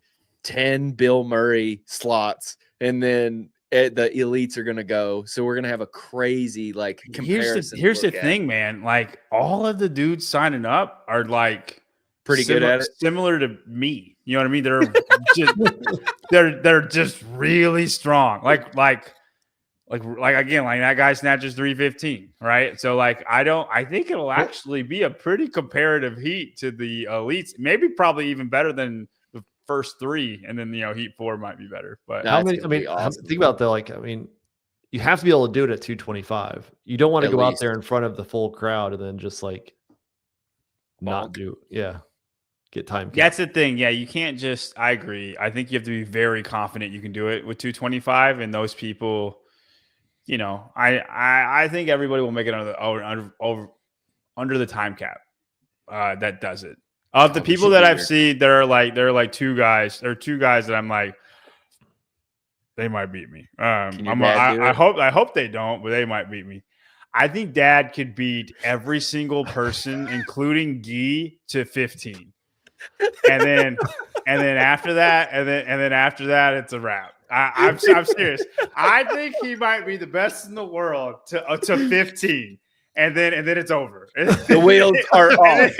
B: 10 Bill Murray slots, and then the elites are gonna go. So we're gonna have a crazy comparison.
C: Here's the thing, man. Like, all of the dudes signing up are like
B: pretty good at it.
C: Similar to me. You know what I mean? They're just they're just really strong. Like again, like that guy snatches 315, right? So I think it'll actually be a pretty comparative heat to the elites. Maybe probably even better than the first 3, and then heat 4 might be better. But
A: how many? I mean, think about that. You have to be able to do it at 225. You don't want to go out there in front of the full crowd and then just not do. Yeah, get time.
C: That's the thing. Yeah, you can't just. I agree. I think you have to be very confident you can do it with 225, and those people. I think everybody will make it under the time cap. That does it. Of the people that I've seen, there are like 2 guys. There are 2 guys that I'm like, they might beat me. I hope they don't, but they might beat me. I think Dad could beat every single person, including Guy, to 15, and then after that, it's a wrap. I'm serious. I think he might be the best in the world to 15, and then it's over.
B: The wheels are off.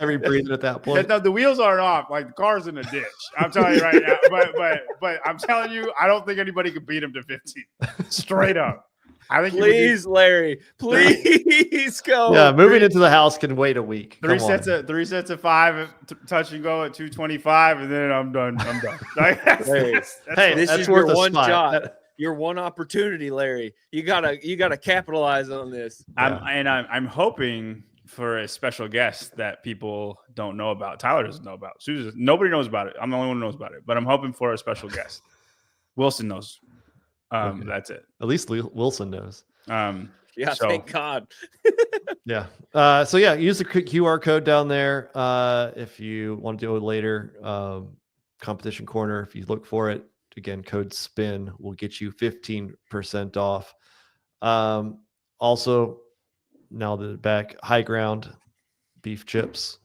A: Every breathing at that point.
C: No, the wheels aren't off. Like, the car's in a ditch. I'm telling you right now. But I'm telling you, I don't think anybody could beat him to 15. Straight up. I think
B: please, Larry, please go.
A: Yeah, moving into the house can wait a week.
C: 3 sets of 5, touch and go at 225, and then I'm done.
B: This is your one shot. Your one opportunity, Larry. You gotta capitalize on this.
C: I'm hoping for a special guest that people don't know about. Tyler doesn't know about. Susan, nobody knows about it. I'm the only one who knows about it. But I'm hoping for a special guest. Wilson knows.
A: Okay.
C: That's it.
A: At least Wilson knows.
B: Thank God.
A: Yeah. So use the QR code down there. If you want to do it later, competition corner, if you look for it, again, code SPIN will get you 15% off. Also, now that back, High Ground beef chips.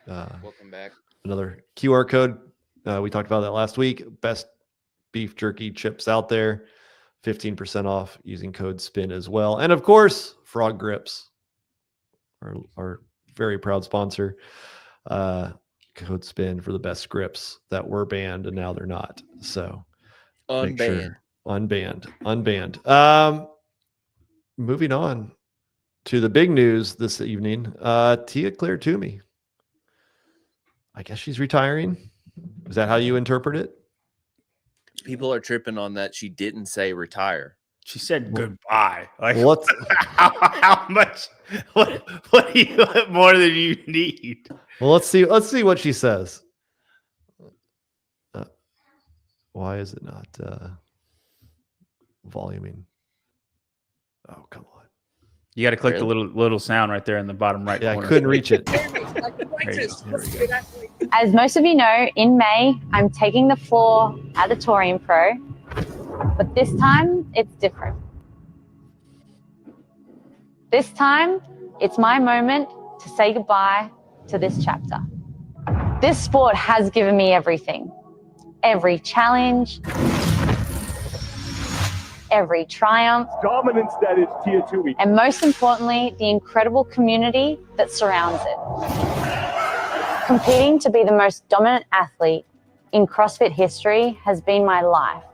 B: Welcome back.
A: Another QR code. We talked about that last week. Best beef jerky chips out there, 15% off using code SPIN as well. And of course, Frog Grips, our very proud sponsor. Code SPIN for the best grips that were banned and now they're not. So
B: unbanned.
A: Moving on to the big news this evening. Tia-Clair Toomey. I guess she's retiring. Is that how you interpret it?
B: People are tripping on that. She didn't say retire.
C: She said goodbye. Like,
A: what?
C: How much? What do you want more than you need?
A: Well, let's see what she says. Why is it not voluming? Oh, come on.
C: You got to click the little sound right there in the bottom right corner.
A: I couldn't reach it.
D: As most of you know, in May, I'm taking the floor at the Torian Pro, but this time it's different. This time, it's my moment to say goodbye to this chapter. This sport has given me everything. Every challenge, every triumph,
E: dominance that is Tia Toomey,
D: and most importantly, the incredible community that surrounds it. Competing to be the most dominant athlete in CrossFit history has been my life.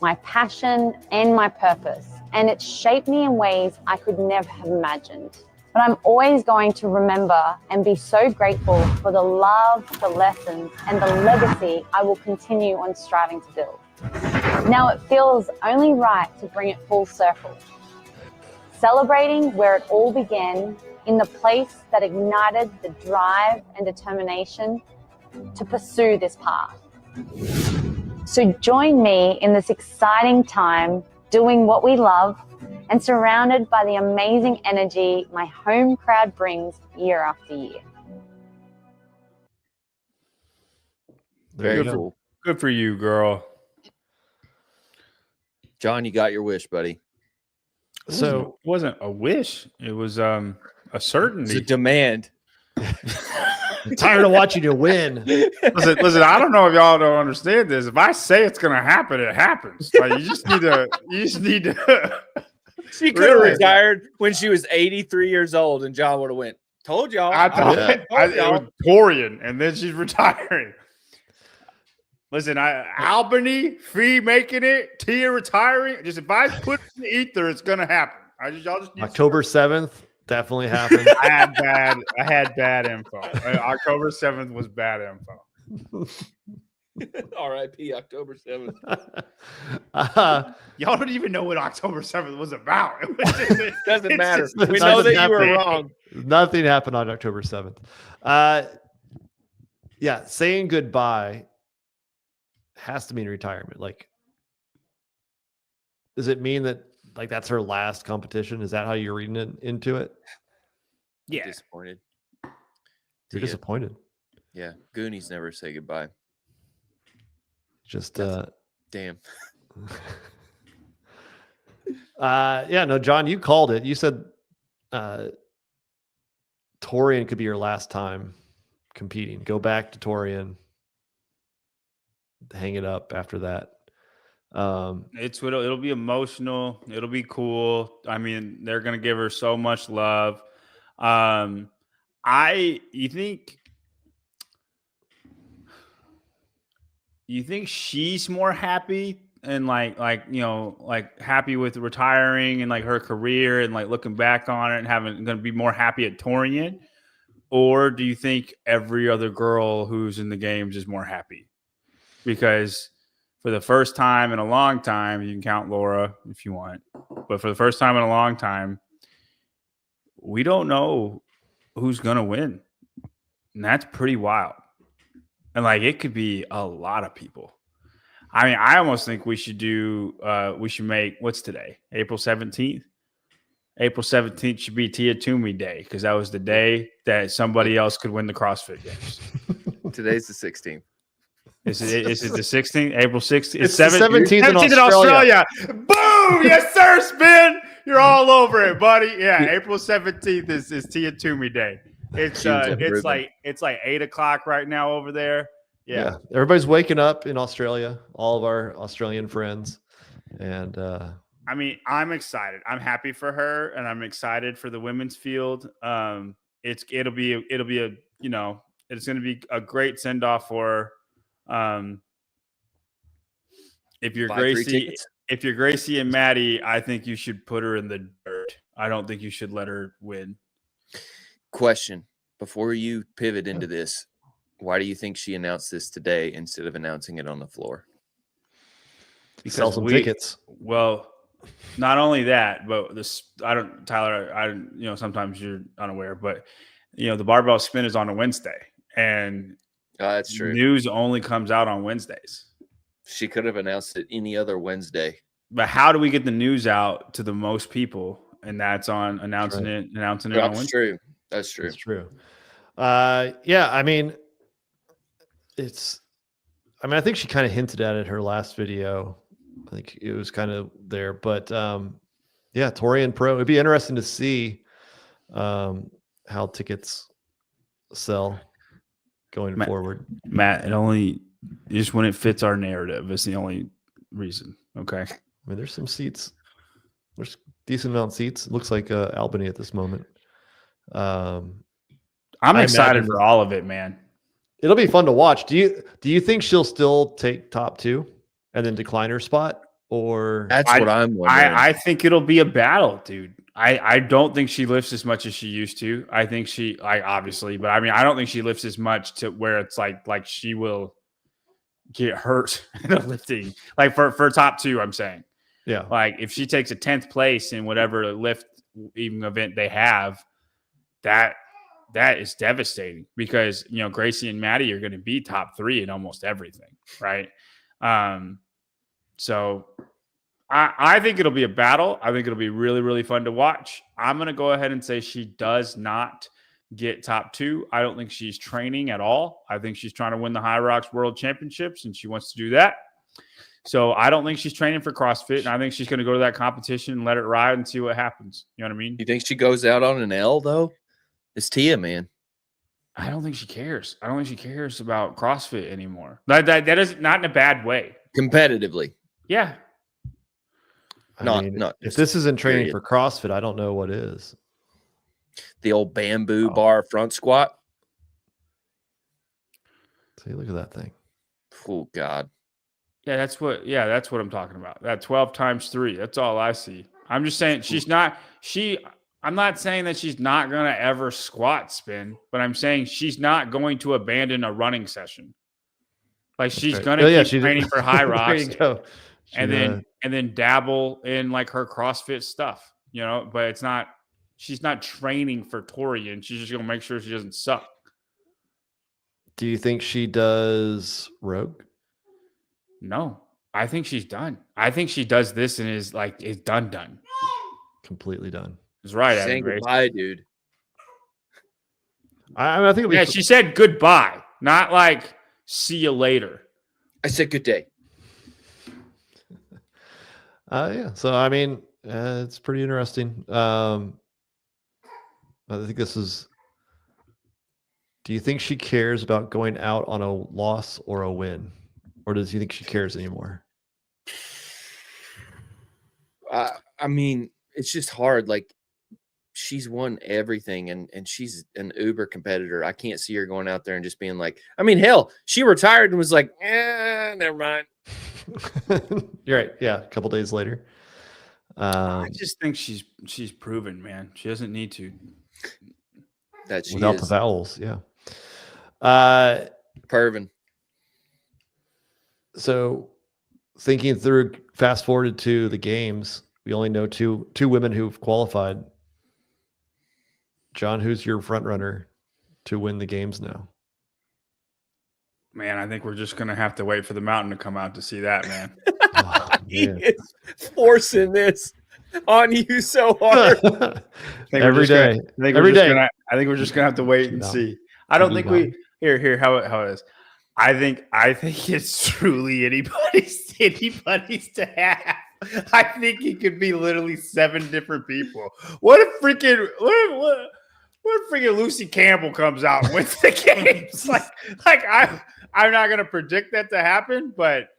D: my passion, and my purpose. And it's shaped me in ways I could never have imagined. But I'm always going to remember and be so grateful for the love, the lessons, and the legacy I will continue on striving to build. Now it feels only right to bring it full circle. Celebrating where it all began, in the place that ignited the drive and determination to pursue this path. So join me in this exciting time doing what we love and surrounded by the amazing energy my home crowd brings year after year.
A: There you
B: Very
A: go.
B: cool.
C: Good for you, girl.
B: John, you got your wish, buddy.
A: So
C: It wasn't a wish. It was a
B: It's a
C: certainty.
B: demand.
A: I'm tired of watching you win.
C: Listen. I don't know if y'all don't understand this. If I say it's gonna happen, it happens. Like you just need to.
B: She could have
C: Really?
B: retired when she was 83 years old, and John would have went, told y'all.
C: I thought
A: Yeah.
C: it was Torian, and then she's retiring. Listen, Albany, Fee making it, Tia retiring. Just if I put it in the ether, it's gonna happen. Y'all just need
A: October 7th definitely happened.
C: I had bad info. October 7th was bad info.
B: R.I.P. October 7th.
C: Y'all don't even know what October 7th was about. It
B: Doesn't
C: it's
B: matter.
C: just-
B: We
A: it
B: know
A: doesn't
B: that you were
A: happen.
B: wrong.
A: Nothing happened on October 7th. Yeah, saying goodbye has to mean retirement. Like, does it mean that like that's her last competition? Is that how you're reading it into it?
C: Yeah.
B: Disappointed.
A: You're
B: Tia.
A: disappointed.
B: Yeah. Goonies never say goodbye.
A: Just
B: Damn.
A: yeah, no, John, you called it. You said Torian could be your last time competing. Go back to Torian. Hang it up after that.
C: It'll be emotional. It'll be cool. I mean, they're gonna give her so much love. You think she's more happy and like happy with retiring and like her career and like looking back on it and going to be more happy at Torian, or do you think every other girl who's in the games is more happy? Because for the first time in a long time, you can count Laura if you want, but for the first time in a long time, we don't know who's going to win. And that's pretty wild. And like, it could be a lot of people. I mean, I almost think we should make, what's today? April 17th? April 17th should be Tia Toomey Day, because that was the day that somebody else could win the CrossFit Games.
B: Today's the 16th.
C: Is it the 16th? April 16th?
A: It's the 17th in
C: 17th
A: Australia.
C: Boom! Yes, sir, Spin! You're all over it, buddy. Yeah, April 17th is Tia Toomey Day. It's
B: Huge improvement.
C: it's like 8:00 right now over there. Yeah.
A: Everybody's waking up in Australia, all of our Australian friends. And
C: I mean, I'm excited. I'm happy for her, and I'm excited for the women's field. It's going to be a great send off for her. If you're
B: Buy 3
C: Gracie,
B: tickets.
C: if you're Gracie and Maddie, I think you should put her in the dirt. I don't think you should let her win.
B: Question before you pivot into this, why do you think she announced this today instead of announcing it on the floor?
A: sell some tickets.
C: Well, not only that, but Tyler, sometimes you're unaware, but the barbell spin is on a Wednesday, and
B: That's true.
C: news only comes out on Wednesdays.
B: She could have announced it any other Wednesday.
C: But how do we get the news out to the most people? And that's on announcing it on
B: That's
C: Wednesday.
B: true. That's true.
A: It's true. Yeah, I mean, I think she kind of hinted at it in her last video. I think it was kind of there, but yeah, Torian Pro. It'd be interesting to see how tickets sell going forward.
C: Matt, just when it fits our narrative is the only reason. Okay.
A: I mean, there's some seats. There's decent amount of seats. It looks like Albany at this moment.
C: I'm
A: I
C: excited
A: imagine-
C: for all of it, man.
A: It'll be fun to watch. Do you think she'll still take top 2 and then decline her spot, or
B: That's what I'm wondering.
C: I think it'll be a battle, dude. I don't think she lifts as much as she used to. I think she obviously, but I mean, I don't think she lifts as much to where it's like she will get hurt in the lifting. Like for top 2, I'm saying.
A: yeah.
C: Like if she takes a 10th place in whatever lift even event they have, that is devastating because Gracie and Maddie are going to be top 3 in almost everything, right? So I think it'll be a battle. I think it'll be really, really fun to watch. I'm going to go ahead and say she does not get top 2. I don't think she's training at all. I think she's trying to win the High Rocks World Championships, and she wants to do that. So I don't think she's training for CrossFit, and I think she's going to go to that competition and let it ride and see what happens. You know what I mean?
B: You think she goes out on an L, though? It's Tia, man.
C: I don't think she cares. I don't think she cares about CrossFit anymore. That is not in a bad way.
B: Competitively.
C: Yeah.
B: Not
A: if this isn't training
B: period.
A: for CrossFit, I don't know what is.
B: The old bamboo bar front squat.
A: See, look at that thing.
B: Oh, God.
C: Yeah, that's what I'm talking about. That 12 times 3. That's all I see. I'm just saying I'm not saying that she's not going to ever squat spin, but I'm saying she's not going to abandon a running session. Like she's going to keep training for High Rocks and then dabble in like her CrossFit stuff, but she's not training for Torian. She's just going to make sure she doesn't suck.
A: Do you think she does Rogue?
C: No, I think she's done. I think she does this and is done.
A: Completely done.
C: That's right.
B: Saying goodbye, dude.
A: I think
C: she said goodbye, not like see you later.
B: I said good day.
A: Yeah. So I mean, it's pretty interesting. I think this is. Do you think she cares about going out on a loss or a win, or does you think she cares anymore?
B: I mean, it's just hard. Like she's won everything, and she's an uber competitor. I can't see her going out there and just being like. I mean, hell, she retired and was like, never mind.
A: You're right. Yeah, a couple days later.
C: I just think she's proven, man. She doesn't need to.
B: That she
A: without
B: is.
A: the vowels, yeah.
B: Pervin.
A: So, thinking through, fast forwarded to the games, we only know two women who've qualified. John, who's your front runner to win the games now?
C: Man, I think we're just gonna have to wait for the mountain to come out to see that, man.
A: Oh,
B: He is forcing this on you so hard.
A: Every day.
C: I think we're just gonna have to wait and see. I don't think we here how it is. I think it's truly anybody's to have. I think it could be literally 7 different people. What if freaking Lucy Campbell comes out and wins the games? I'm not gonna predict that to happen, but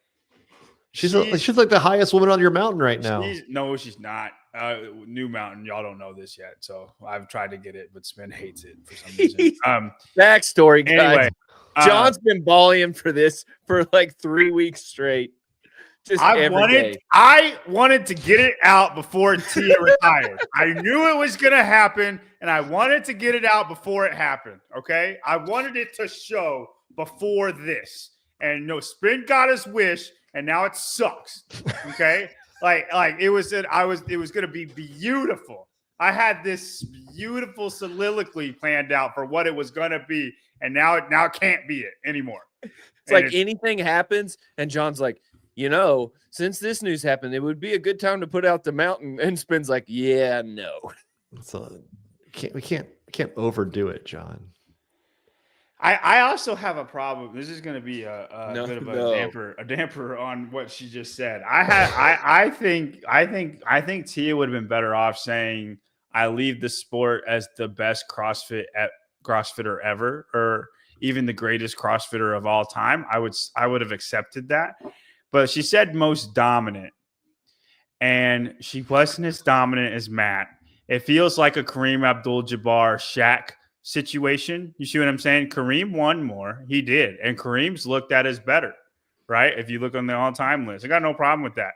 A: she's like the highest woman on your mountain right now.
C: She's not. New mountain, y'all don't know this yet, so I've tried to get it, but Spin hates it for some reason.
B: Backstory, guys.
C: Anyway,
B: John's been balling for this for like 3 weeks straight.
C: I wanted to get it out before Tia retired. I knew it was going to happen, and I wanted to get it out before it happened. Okay, I wanted it to show before this, and Spin got his wish, and now it sucks. Okay, it was going to be beautiful. I had this beautiful soliloquy planned out for what it was going to be, and now it can't be it anymore.
B: It's like anything happens, and John's like, since this news happened, it would be a good time to put out the mountain. And Spin's like, yeah, no.
A: So we can't overdo it, John.
C: I also have a problem. This is going to be a bit of a damper on what she just said. I think Tia would have been better off saying, I leave the sport as the best CrossFitter ever, or even the greatest CrossFitter of all time. I would have accepted that. But she said most dominant, and she wasn't as dominant as Matt. It feels like a Kareem Abdul-Jabbar Shaq situation. You see what I'm saying? Kareem won more. He did. And Kareem's looked at as better, right? If you look on the all-time list. I got no problem with that.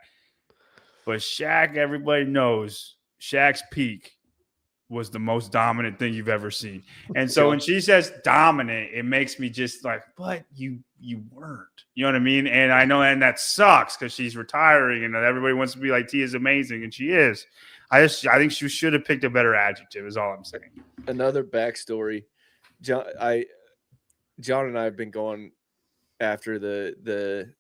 C: But Shaq, everybody knows Shaq's peak was the most dominant thing you've ever seen. And so when she says dominant, it makes me just like, but you weren't. You know what I mean? And I know, and that sucks because she's retiring and everybody wants to be like, Tia's amazing, and she is. I think she should have picked a better adjective, is all I'm saying.
B: Another backstory. John and I have been going after the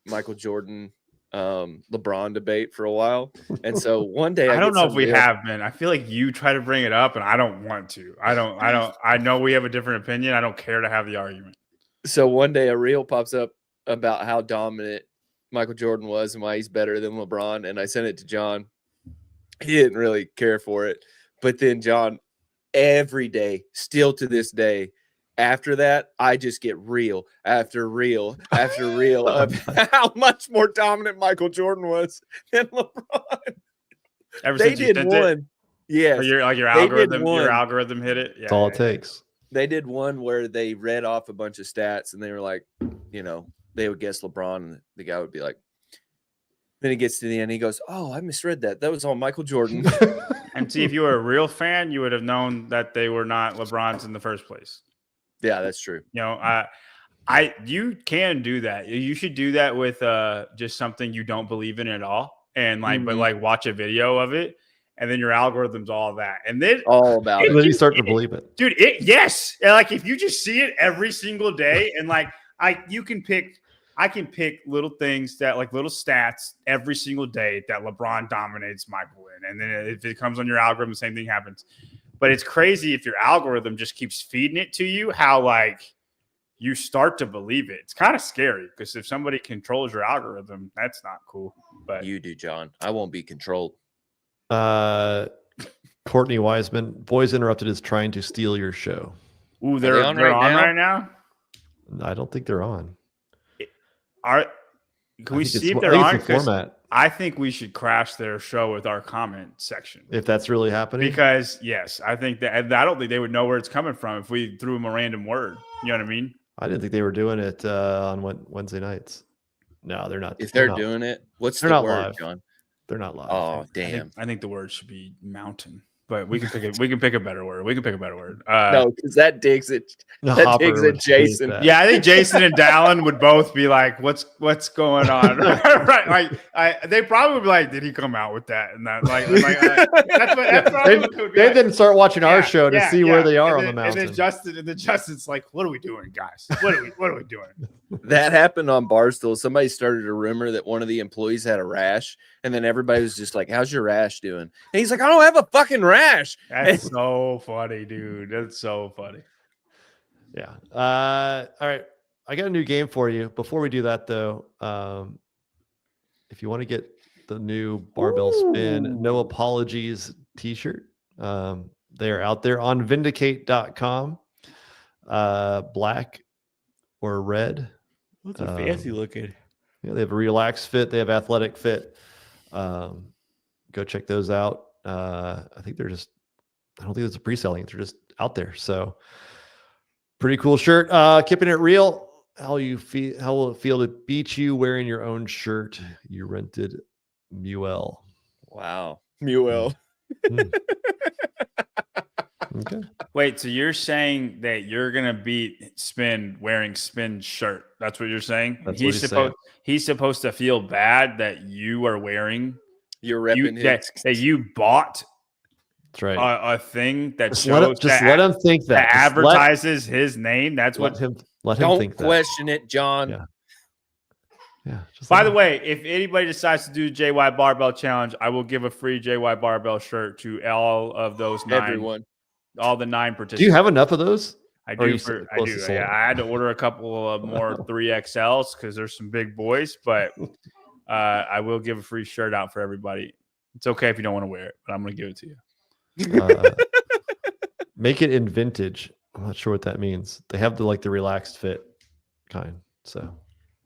B: Michael Jordan LeBron debate for a while. And so one day
C: I don't know if we have been. I feel like you try to bring it up and I don't want to. I know we have a different opinion. I don't care to have the argument.
B: So one day a reel pops up about how dominant Michael Jordan was and why he's better than LeBron. And I sent it to John. He didn't really care for it. But then John, every day, still to this day, after that, I just get reel after reel after reel of how much more dominant Michael Jordan was than LeBron.
C: Ever
B: They
C: since you
B: did
C: sent
B: one.
C: it?
B: Yes.
C: Or your
B: They did
C: algorithm,
B: one.
C: your algorithm hit it. Yeah,
A: That's all it takes.
B: They did one where they read off a bunch of stats and they were like, they would guess LeBron and the guy would be like, then he gets to the end, he goes, "Oh, I misread that. That was all Michael Jordan."
C: And see, if you were a real fan, you would have known that they were not LeBron's in the first place.
B: Yeah, that's true.
C: You know, you can do that. You should do that with just something you don't believe in at all, and but watch a video of it, and then your algorithm's all that, and then
B: all about it.
A: And then you start to believe it,
C: dude. Yes, and like if you just see it every single day, and I can pick little things that like little stats every single day that LeBron dominates Michael in. And then if it comes on your algorithm, the same thing happens. But it's crazy if your algorithm just keeps feeding it to you, how like you start to believe it. It's kind of scary because if somebody controls your algorithm, that's not cool. But
B: you do, John. I won't be controlled.
A: Courtney Wiseman, Boys Interrupted is trying to steal your show.
C: Ooh, they're on right now?
A: I don't think they're on.
C: Can we see if they're on? Format. I think we should crash their show with our comment section.
A: If that's really happening.
C: Because, yes, I think that I don't think they would know where it's coming from if we threw them a random word. You know what I mean?
A: I didn't think they were doing it on Wednesday nights. No, they're not.
B: If they're doing it, what's the word,
A: live.
B: John?
A: They're not live.
B: Oh, damn.
C: I think the word should be mountain. But we can pick it. We can pick a better word.
B: No, because that digs at Jason.
C: Yeah, I think Jason and Dallin would both be like, "What's going on?" Right? Like, they probably would be like, "Did he come out with that?" And that,
A: they didn't start watching our show to see where they are on the mountain.
C: And then Justin's like, "What are we doing, guys? What are we doing?"
B: That happened on Barstool. Somebody started a rumor that one of the employees had a rash, and then everybody was just like, "How's your rash doing?" And he's like, "I don't have a fucking rash."
C: That's so funny, dude. That's so funny.
A: Yeah. All right. I got a new game for you. Before we do that, though, if you want to get the new Barbell Spin No Apologies t-shirt, they are out there on vindicate.com. Black or red.
C: What's a fancy looking?
A: Yeah, they have a relaxed fit. They have athletic fit. Go check those out. I think I don't think it's a pre-selling. They're just out there. So pretty cool shirt. Keeping it real. How will it feel to beat you wearing your own shirt you rented Muel?
B: Wow. Muel.
A: Okay.
C: Wait, so you're saying that you're gonna beat Spin wearing Spin's shirt? That's what you're saying?
A: That's
C: he's supposed to feel bad that you are wearing that you bought.
A: That's right.
C: A thing that
A: let him think that
C: advertises his name. That's
A: let him
B: don't
A: think that.
B: Question it, John.
A: Yeah.
C: By the way, if anybody decides to do JY Barbell Challenge, I will give a free JY Barbell shirt to all of those 9.
B: Everyone.
C: All the 9 participants.
A: Do you have enough of those?
C: I do. I do. Yeah, I had to order a couple of more 3XLs because there's some big boys, but I will give a free shirt out for everybody. It's okay if you don't want to wear it, but I'm going to give it to you.
A: Make it in vintage. I'm not sure what that means. They have the relaxed fit kind, so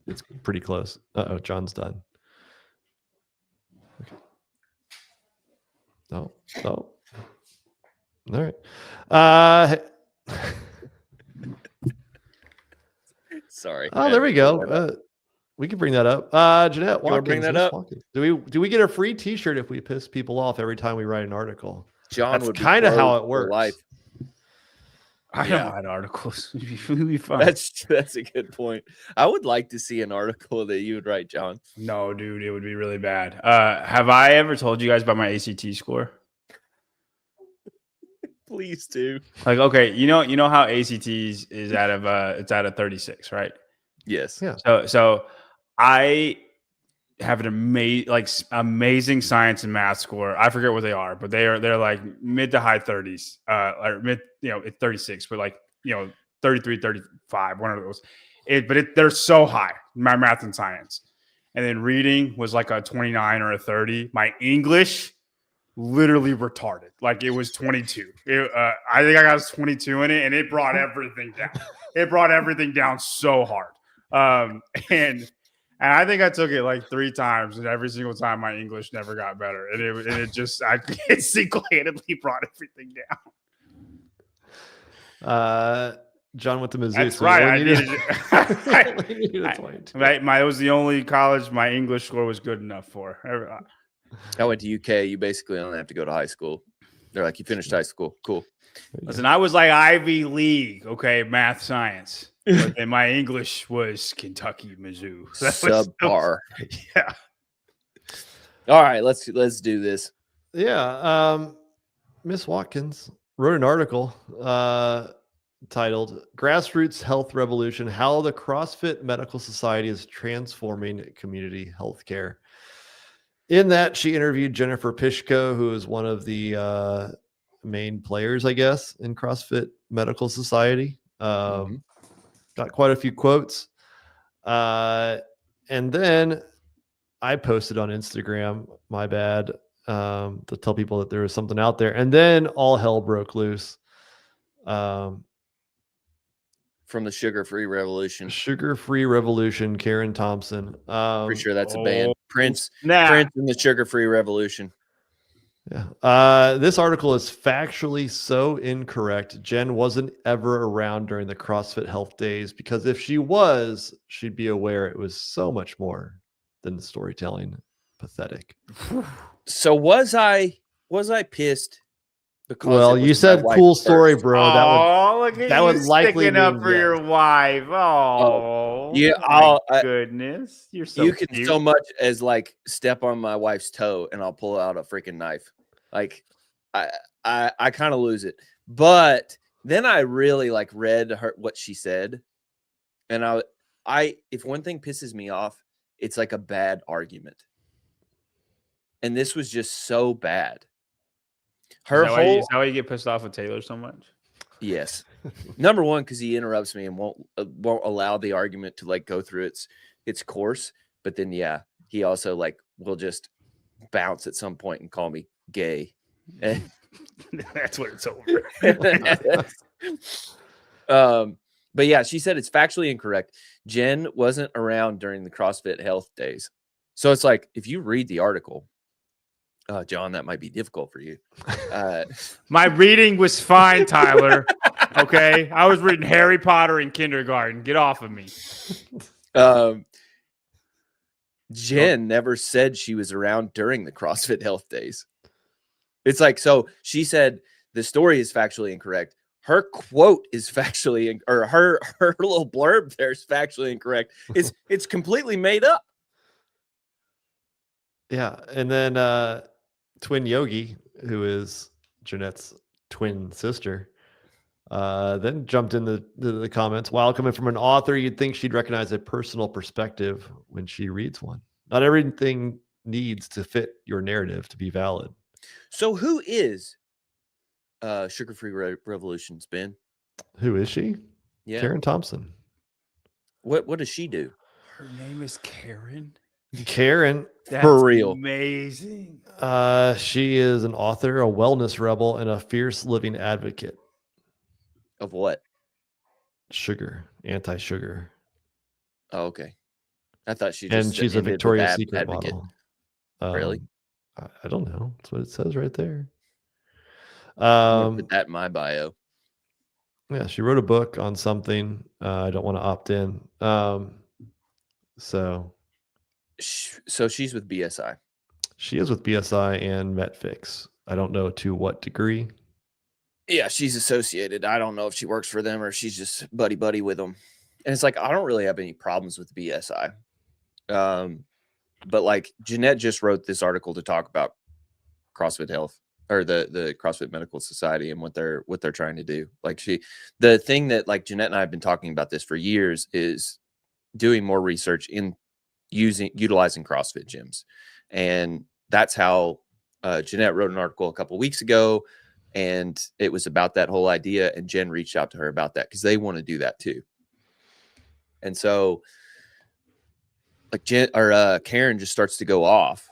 A: it's pretty close. John's done. Okay. No. All right.
B: Sorry.
A: Oh, there we go. We can bring that up. Jeanette
B: wanna bring
A: Watkins.
B: that
A: Miss
B: up?
A: Watkins. Do we get a free T-shirt if we piss people off every time we write an article?
B: John
A: That's
B: would be
A: kind of how
B: closed
A: it
B: for
A: works.
B: life.
C: I
B: Yeah.
C: don't write articles. It'd be fun.
B: That's a good point. I would like to see an article that you would write, John.
C: No, dude, it would be really bad. Have I ever told you guys about my ACT score?
B: Please do.
C: Like, okay, you know how ACTs is out of it's out of 36, right?
B: Yes.
A: Yeah.
C: So I have an amazing science and math score. I forget what they are, but they're like mid to high 30s, or mid, it's 36, but like 33, 35, one of those. They're so high, my math and science. And then reading was like a 29 or a 30. My English, literally retarded. Like it was 22. I think I got a 22 in it, and it brought everything down. It brought everything down so hard. And I think I took it like 3 times, and every single time my English never got better. And it single-handedly brought everything down.
A: John went to Mizzou.
C: That's
A: so
C: right.
A: we
C: I
A: only
C: needed
A: needed a 22.
C: That was the only college my English score was good enough for.
B: I went to UK. You basically only have to go to high school. They're like, you finished high school. Cool.
C: Listen, I was like Ivy League, okay, math, science. But then my English was Kentucky, Mizzou. So
B: Subpar.
C: Yeah.
B: All right, let's do this.
A: Yeah. Miss Watkins wrote an article titled Grassroots Health Revolution, How the CrossFit Medical Society is Transforming Community Healthcare. In that, she interviewed Jennifer Pishko, who is one of the main players, I guess, in CrossFit Medical Society. Got quite a few quotes. And then I posted on Instagram, my bad, to tell people that there was something out there. And then all hell broke loose.
B: From the Sugar-Free Revolution.
A: Sugar-Free Revolution, Karen Thompson.
B: Pretty sure that's a band. Prince and the Sugar-Free Revolution.
A: Yeah. This article is factually so incorrect. Jen wasn't ever around during the CrossFit Health Days, because if she was, she'd be aware it was so much more than the storytelling. Pathetic.
B: So was I pissed? Because
A: well, you said cool story, bro.
C: That would likely
A: sticking
C: up
A: mean
C: for
A: yes.
C: your wife. Oh,
B: yeah.
C: Goodness, you're so
B: you
C: cute.
B: can so much as like step on my wife's toe, and I'll pull out a freaking knife. Like, I kind of lose it. But then I really like read what she said, and I if one thing pisses me off, it's like a bad argument, and this was just so bad.
C: Is that why you get pissed off with Taylor so much?
B: Yes. Number one, because he interrupts me and won't allow the argument to like go through its course. But then, yeah, he also like will just bounce at some point and call me gay.
C: That's what it's over.
B: But yeah, she said it's factually incorrect. Jen wasn't around during the CrossFit Health Days. So it's like, if you read the article, John, that might be difficult for you.
C: My reading was fine, Tyler. Okay. I was reading Harry Potter in kindergarten. Get off of me.
B: Jen never said she was around during the CrossFit Health Days. It's like, so she said the story is factually incorrect. Her quote is factually, or her little blurb there is factually incorrect. It's completely made up.
A: Yeah. And then Twin Yogi, who is Jeanette's twin sister, then jumped in the comments. While coming from an author, you'd think she'd recognize a personal perspective when she reads one. Not everything needs to fit your narrative to be valid.
B: So who is Sugar-Free Revolution's Ben?
A: Who is she?
B: Yeah.
A: Karen Thompson.
B: What does she do?
C: Her name is Karen.
A: Karen,
C: That's
B: for real.
C: Amazing.
A: she is an author, a wellness rebel, and a fierce living advocate.
B: Of what?
A: Sugar, anti-sugar.
B: Oh, okay. I thought she just
A: And she's a
B: ended with
A: Victoria's Secret
B: advocate.
A: model.
B: Really?
A: I don't know. That's what it says right there.
B: I'm gonna put that in my bio.
A: Yeah, she wrote a book on something. I don't want to opt in. So
B: So she's with BSI.
A: she is with BSI and MetFix. I don't know to what degree.
B: Yeah, she's associated. I don't know if she works for them or she's just buddy with them. And it's like, I don't really have any problems with BSI. But like Jeanette just wrote this article to talk about CrossFit Health or the CrossFit Medical Society and what they're trying to do. Like the thing that like Jeanette and I have been talking about this for years is doing more research in utilizing CrossFit gyms. And that's how Jeanette wrote an article a couple of weeks ago, and it was about that whole idea. And Jen reached out to her about that because they want to do that too. And so like Karen just starts to go off,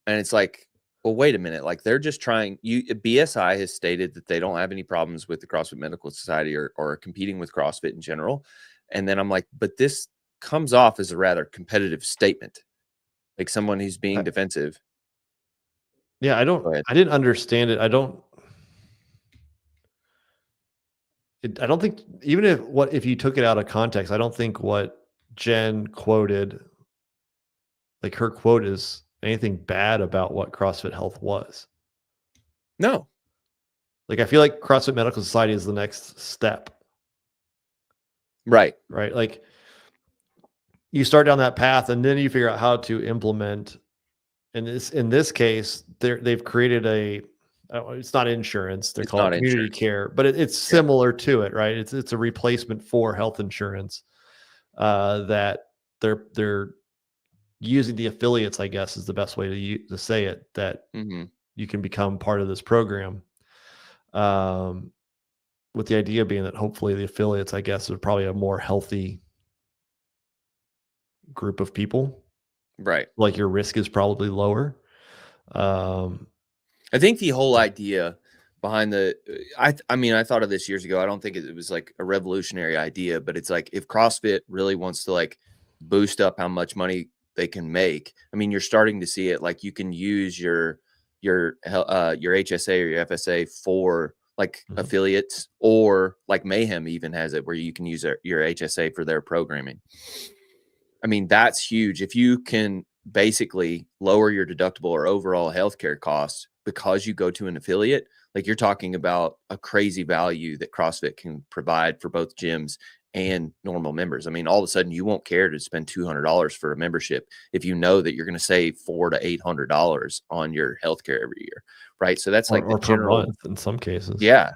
B: and it's like, well, wait a minute. Like they're just trying. BSI has stated that they don't have any problems with the CrossFit Medical Society or competing with CrossFit in general. And then I'm like, but this comes off as a rather competitive statement, like someone who's being defensive.
A: Yeah, I didn't understand it. I don't think, even if you took it out of context, I don't think what Jen quoted, like her quote, is anything bad about what CrossFit Health was.
B: No.
A: Like I feel like CrossFit Medical Society is the next step.
B: Right.
A: Like you start down that path and then you figure out how to implement. And in this case, they've created it's not insurance. They're called community care, but it's similar to it, right? It's a replacement for health insurance that they're using the affiliates, I guess is the best way to say it, that you can become part of this program. With the idea being that hopefully the affiliates, I guess, are probably a more healthy group of people.
B: Right.
A: Like your risk is probably lower.
B: I think the whole idea behind I thought of this years ago. I don't think it was like a revolutionary idea, but it's like if CrossFit really wants to like boost up how much money they can make. I mean, you're starting to see it. Like you can use your HSA or your FSA for like affiliates, or like Mayhem even has it where you can use your HSA for their programming. I mean, that's huge. If you can basically lower your deductible or overall healthcare costs because you go to an affiliate, like you're talking about a crazy value that CrossFit can provide for both gyms and normal members. I mean, all of a sudden you won't care to spend $200 for a membership if you know that you're going to save $400 to $800 on your healthcare every year, right? So that's like the general
A: month in some cases.
B: Yeah.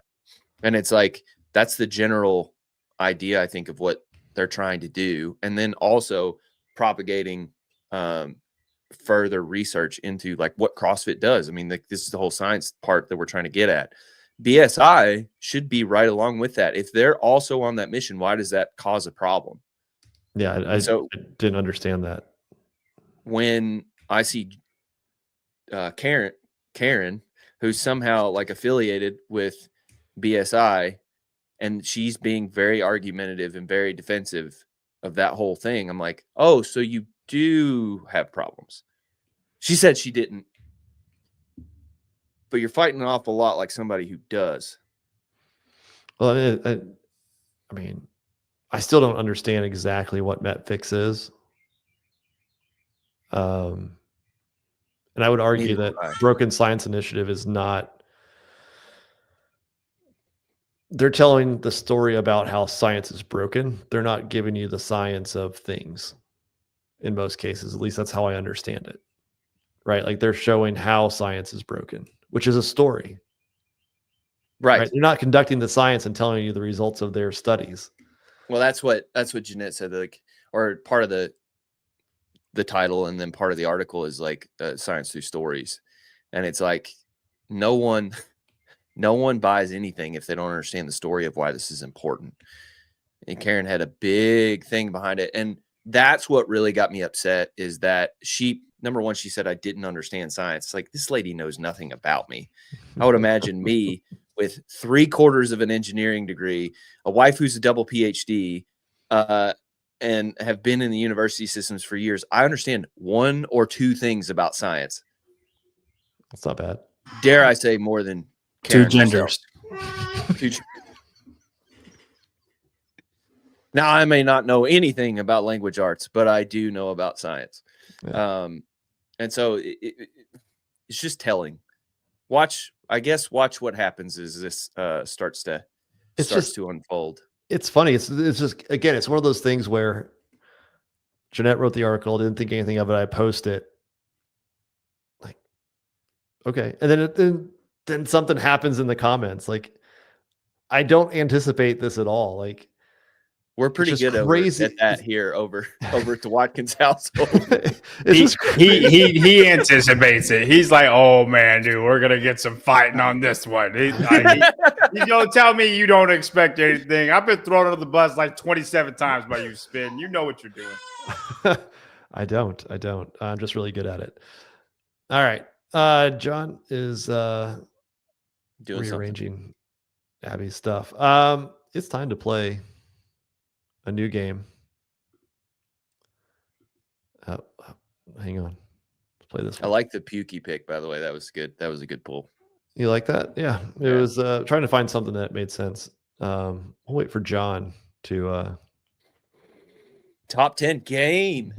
B: And it's like, that's the general idea, I think, of what they're trying to do. And then also propagating further research into like what CrossFit does. I mean, like this is the whole science part that we're trying to get at. BSI should be right along with that. If they're also on that mission, why does that cause a problem?
A: Yeah, I didn't understand that.
B: When I see Karen, who's somehow like affiliated with BSI, and she's being very argumentative and very defensive of that whole thing, I'm like, oh, so you do have problems. She said she didn't, but you're fighting an awful lot like somebody who does.
A: Well, I mean, I still don't understand exactly what MetFix is. And I would argue that Broken Science Initiative is not. They're telling the story about how science is broken. They're not giving you the science of things in most cases. At least that's how I understand it. Right? Like they're showing how science is broken, which is a story. Right? They're not conducting the science and telling you the results of their studies.
B: Well, that's what Jeanette said, like, or part of the title, and then part of the article is like science through stories. And it's like no one buys anything if they don't understand the story of why this is important. And Karen had a big thing behind it. And that's what really got me upset, is that number one, she said I didn't understand science. Like, this lady knows nothing about me. I would imagine me with 3/4 of an engineering degree, a wife who's a double PhD, and have been in the university systems for years. I understand 1 or 2 things about science.
A: That's not bad.
B: Dare I say more than Karen
C: 2 genders.
B: Now, I may not know anything about language arts, but I do know about science.
A: Yeah.
B: And so it's just telling. Watch what happens as this starts to unfold.
A: It's funny. It's just, again, it's one of those things where Jeanette wrote the article, didn't think anything of it. I post it. Like, okay. And then something happens in the comments. Like, I don't anticipate this at all. Like,
B: we're pretty good
A: crazy
B: at that here over at the Watkins household.
C: He anticipates it. He's like, "Oh man, dude, we're gonna get some fighting on this one." He's gonna tell me you don't expect anything. I've been thrown under the bus like 27 times by you, Spin. You know what you're doing.
A: I don't. I'm just really good at it. All right. John is
B: Doing
A: rearranging Abby's stuff. It's time to play a new game. Hang on. Let's play this one.
B: I like the Pukey pick, by the way. That was good. That was a good pull.
A: You like that? Yeah. It was trying to find something that made sense. We'll wait for John to
B: top 10 game.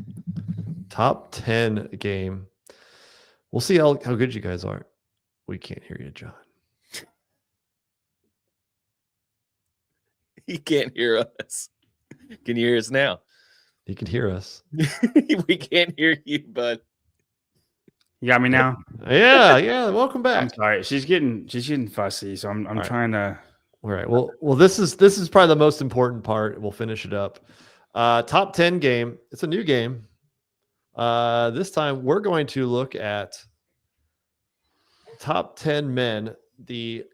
A: Top 10 game. We'll see how good you guys are. We can't hear you, John.
B: He can't hear us. Can you hear us now?
A: He can hear us.
B: We can't hear you, bud.
C: You got me now?
A: Yeah. Welcome back.
C: I'm sorry. She's getting fussy, so I'm trying to.
A: All right. Well, this is probably the most important part. We'll finish it up. Top 10 game. It's a new game. This time we're going to look at top 10 men, the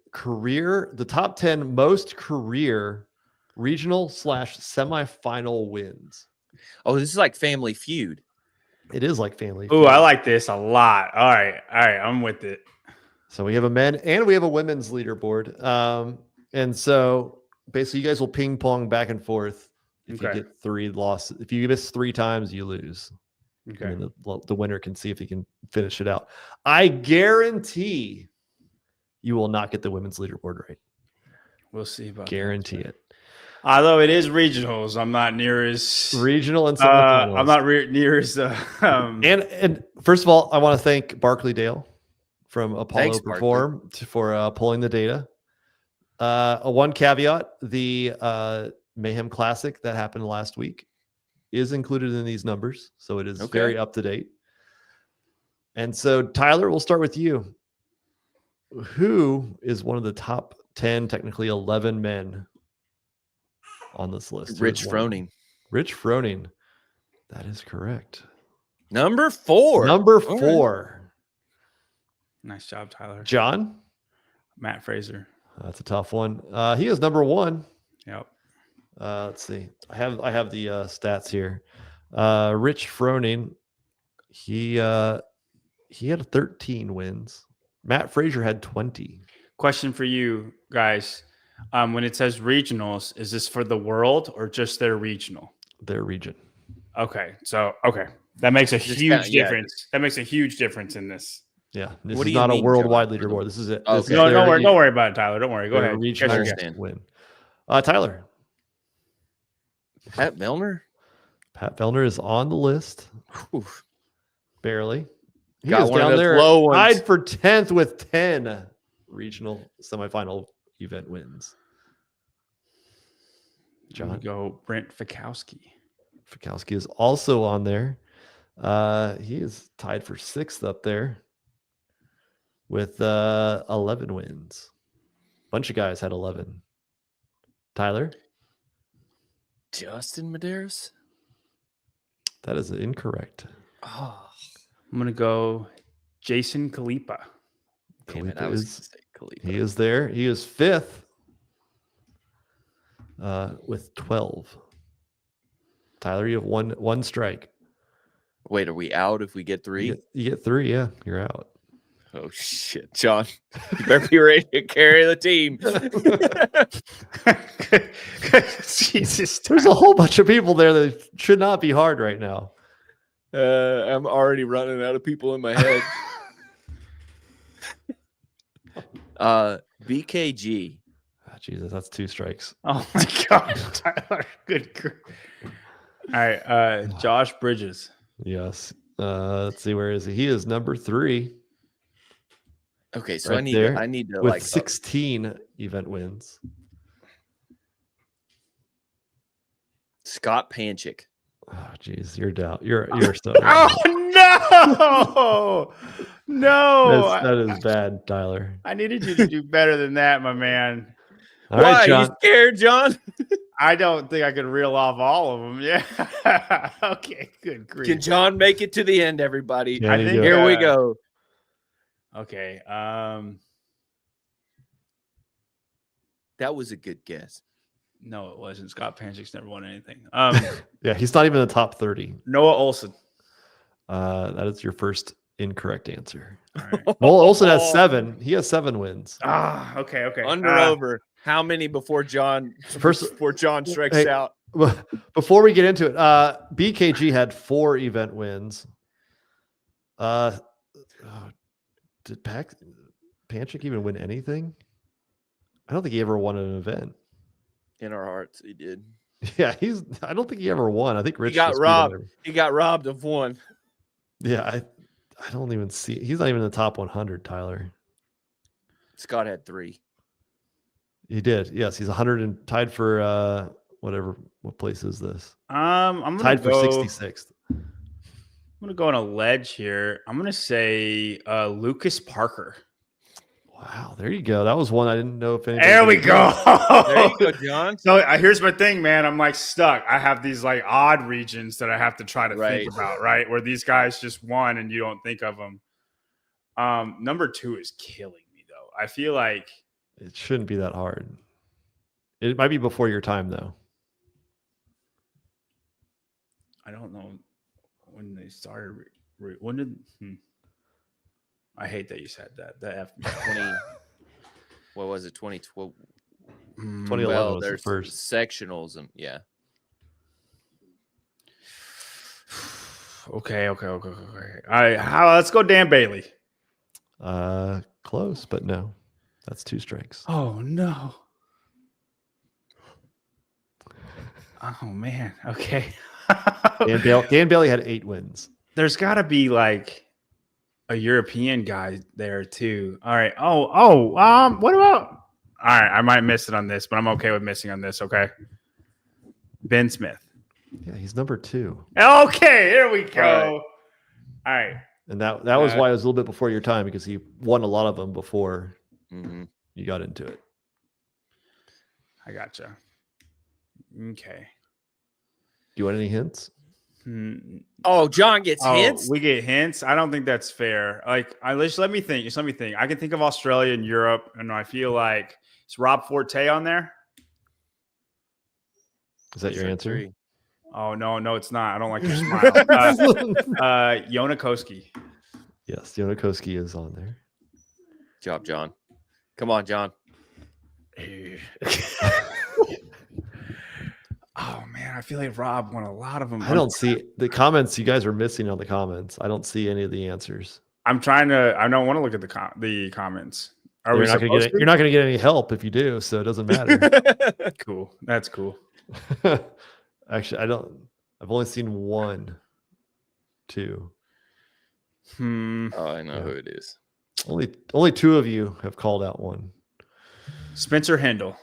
A: top 10 most career regional / semifinal wins.
B: Oh, this is like Family Feud.
A: It is like Family
C: Oh,
A: Feud.
C: I like this a lot. All right, I'm with it.
A: So we have a men and we have a women's leaderboard. And so basically you guys will ping pong back and forth. If you get 3 losses, if you miss 3 times, you lose.
C: Okay.
A: And then the winner can see if he can finish it out. I guarantee you will not get the women's leaderboard right.
C: We'll see about
A: Guarantee it.
C: Although it is regionals, I'm not near as
A: Regional and semifinals.
C: I'm not near as
A: And first of all, I want to thank Barkley Dale from Apollo
B: Thanks,
A: Perform for pulling the data. One caveat: the Mayhem Classic that happened last week is included in these numbers, so it is very up to date. And so, Tyler, we'll start with you. Who is one of the top 10, technically 11 men on this list?
B: Rich Froning.
A: Rich Froning. That is correct.
B: Number 4.
A: Number 4.
C: Nice job, Tyler.
A: John?
C: Matt Fraser.
A: That's a tough one. He is number 1.
C: Yep.
A: Let's see. I have the stats here. Rich Froning, he had 13 wins. Matt Fraser had 20.
C: Question for you guys. When it says regionals, is this for the world or just their regional?
A: Their region.
C: Okay. So, that makes a
B: Just
C: huge difference. That makes a huge difference in this.
A: Yeah. This
B: What
A: is
B: do you
A: not a
B: mean,
A: worldwide
B: John?
A: leaderboard. This is it.
B: Okay.
A: This is
C: No,
A: their-
C: don't worry about it, Tyler. Don't worry. Go
A: their
C: ahead.
A: regional
C: Guess your guess.
A: win. Tyler.
B: Pat Milner?
A: Pat Fellner is on the list.
B: Oof.
A: Barely. He
B: Got
A: is
B: one of
A: down
B: those
A: there,
B: low ones.
A: tied for 10th with 10 regional semifinal event wins.
C: John,
A: John
C: go Brent Fikowski.
A: Fikowski is also on there. He is tied for 6th up there with 11 wins. Bunch of guys had 11. Tyler?
B: Justin Medeiros?
A: That is incorrect.
B: Oh,
C: I'm gonna go Jason Kalipa.
B: damn it.
A: Kalipa
B: I was
A: is-
B: going to say Kalipa.
A: He is there. He is 5th with 12. Tyler, you have one strike.
B: Wait, are we out if we get 3?
A: You get 3, yeah. You're out.
B: Oh, shit. John, you better be ready to carry the team.
C: Jesus.
A: There's a whole bunch of people there that should not be hard right now.
B: I'm already running out of people in my head. BKG.
A: Jesus, that's 2 strikes.
C: Oh my God, Tyler. Good. All right, Josh Bridges.
A: Yes. Let's see, where is he? He is number 3.
B: Okay, so
A: Right
B: I
A: there
B: need to
A: with
B: like
A: 16 event wins.
B: Scott Panchik.
A: Oh, geez, you're down. You're so.
C: Oh no!
A: That is bad, Tyler.
C: I needed you to do better than that, my man.
A: All right,
B: Why? You
A: John.
B: scared, John?
C: I don't think I could reel off all of them. Yeah. Okay. Good grief.
B: Can John make it to the end, everybody?
A: Yeah,
C: I
A: you
C: think
A: do it.
B: Here we go.
C: Okay.
B: That was a good guess.
C: No, it wasn't. Scott Panchik's never won anything.
A: Yeah, he's not even in the top 30.
C: Noah Olson.
A: That is your first incorrect answer.
C: All right.
A: Well, Olsen has 7. He has 7 wins.
C: Okay.
B: Under over. How many before John strikes
A: Hey,
B: out?
A: Before we get into it, BKG had 4 event wins. Did Panchik even win anything? I don't think he ever won an event.
B: In our hearts, he did.
A: Yeah, I don't think he ever won. I think Rich
B: He got
A: just beat him
B: robbed.
A: every-
B: He got robbed of one.
A: Yeah, I don't even see. He's not even in the top 100, Tyler.
B: Scott had 3.
A: He did. Yes, he's 100 and tied for whatever. What place is this?
C: I'm gonna
A: Tied for
C: go,
A: 66th.
C: I'm gonna go on a ledge here. I'm gonna say Lucas Parker.
A: Wow, there you go. That was one I didn't know if anybody.
C: There we go.
B: There you go, John.
C: So here's my thing, man. I'm like stuck. I have these like odd regions that I have to try to think about, right? Where these guys just won and you don't think of them. Number 2 is killing me though. I feel like
A: It shouldn't be that hard. It might be before your time, though.
C: I don't know when they started. When did? I hate that you said that. That F me.
B: 20. What was it? 2012.
A: 2011
B: Well,
A: was the
B: there's
A: first.
B: sectionals and yeah.
C: Okay. All right. Let's go Dan Bailey.
A: Close, but no. That's 2 strikes.
C: Oh no. Oh man. Okay.
A: Dan Bailey had 8 wins.
C: There's got to be like a European guy there too. All right. What about? All right. I might miss it on this, but I'm okay with missing on this. Okay. Ben Smith.
A: Yeah, he's number 2.
C: Okay. Here we go. All right.
A: And that was why it was a little bit before your time, because he won a lot of them before you got into it.
C: I gotcha. Okay.
A: Do you want any hints?
B: Oh, John gets
C: Oh,
B: hints.
C: we get hints. I don't think that's fair. Like, let me think. Just let me think. I can think of Australia and Europe, and I feel like is Rob Forte on there?
A: Is that your answer?
B: 3.
C: Oh no, it's not. I don't like your smile. Yonakoski.
A: Yes, Yonakoski is on there.
B: Good job, John. Come on, John.
C: Oh man, I feel like Rob won a lot of them.
A: I don't see the comments. You guys are missing on the comments. I don't see any of the answers.
C: I'm trying to. I don't want to look at the comments. Are
A: You're
C: we
A: not
C: supposed to?
A: you're not going to get any help if you do, so it doesn't matter.
C: Cool. That's cool.
A: Actually, I've only seen 1, 2.
B: Oh, I know who it is.
A: Only 2 of you have called out one.
C: Spencer Hendel.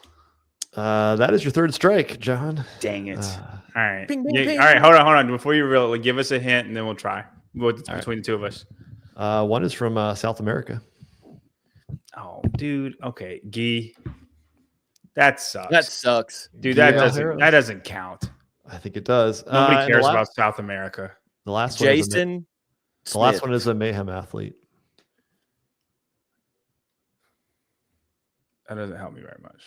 A: That is your 3rd strike, John.
C: Dang it. All right.
B: Bing, bing, bing.
C: All right. Hold on. Before you really give us a hint, and then we'll try. Between the 2 of us.
A: One is from South America.
C: Oh, dude. Okay. Guy. That sucks.
B: That sucks.
C: Dude,
A: Guy
C: that doesn't count.
A: I think it does.
C: Nobody
A: And
C: cares about South America.
A: The last one.
B: Jason.
A: The last one is a mayhem athlete.
C: That doesn't help me very much.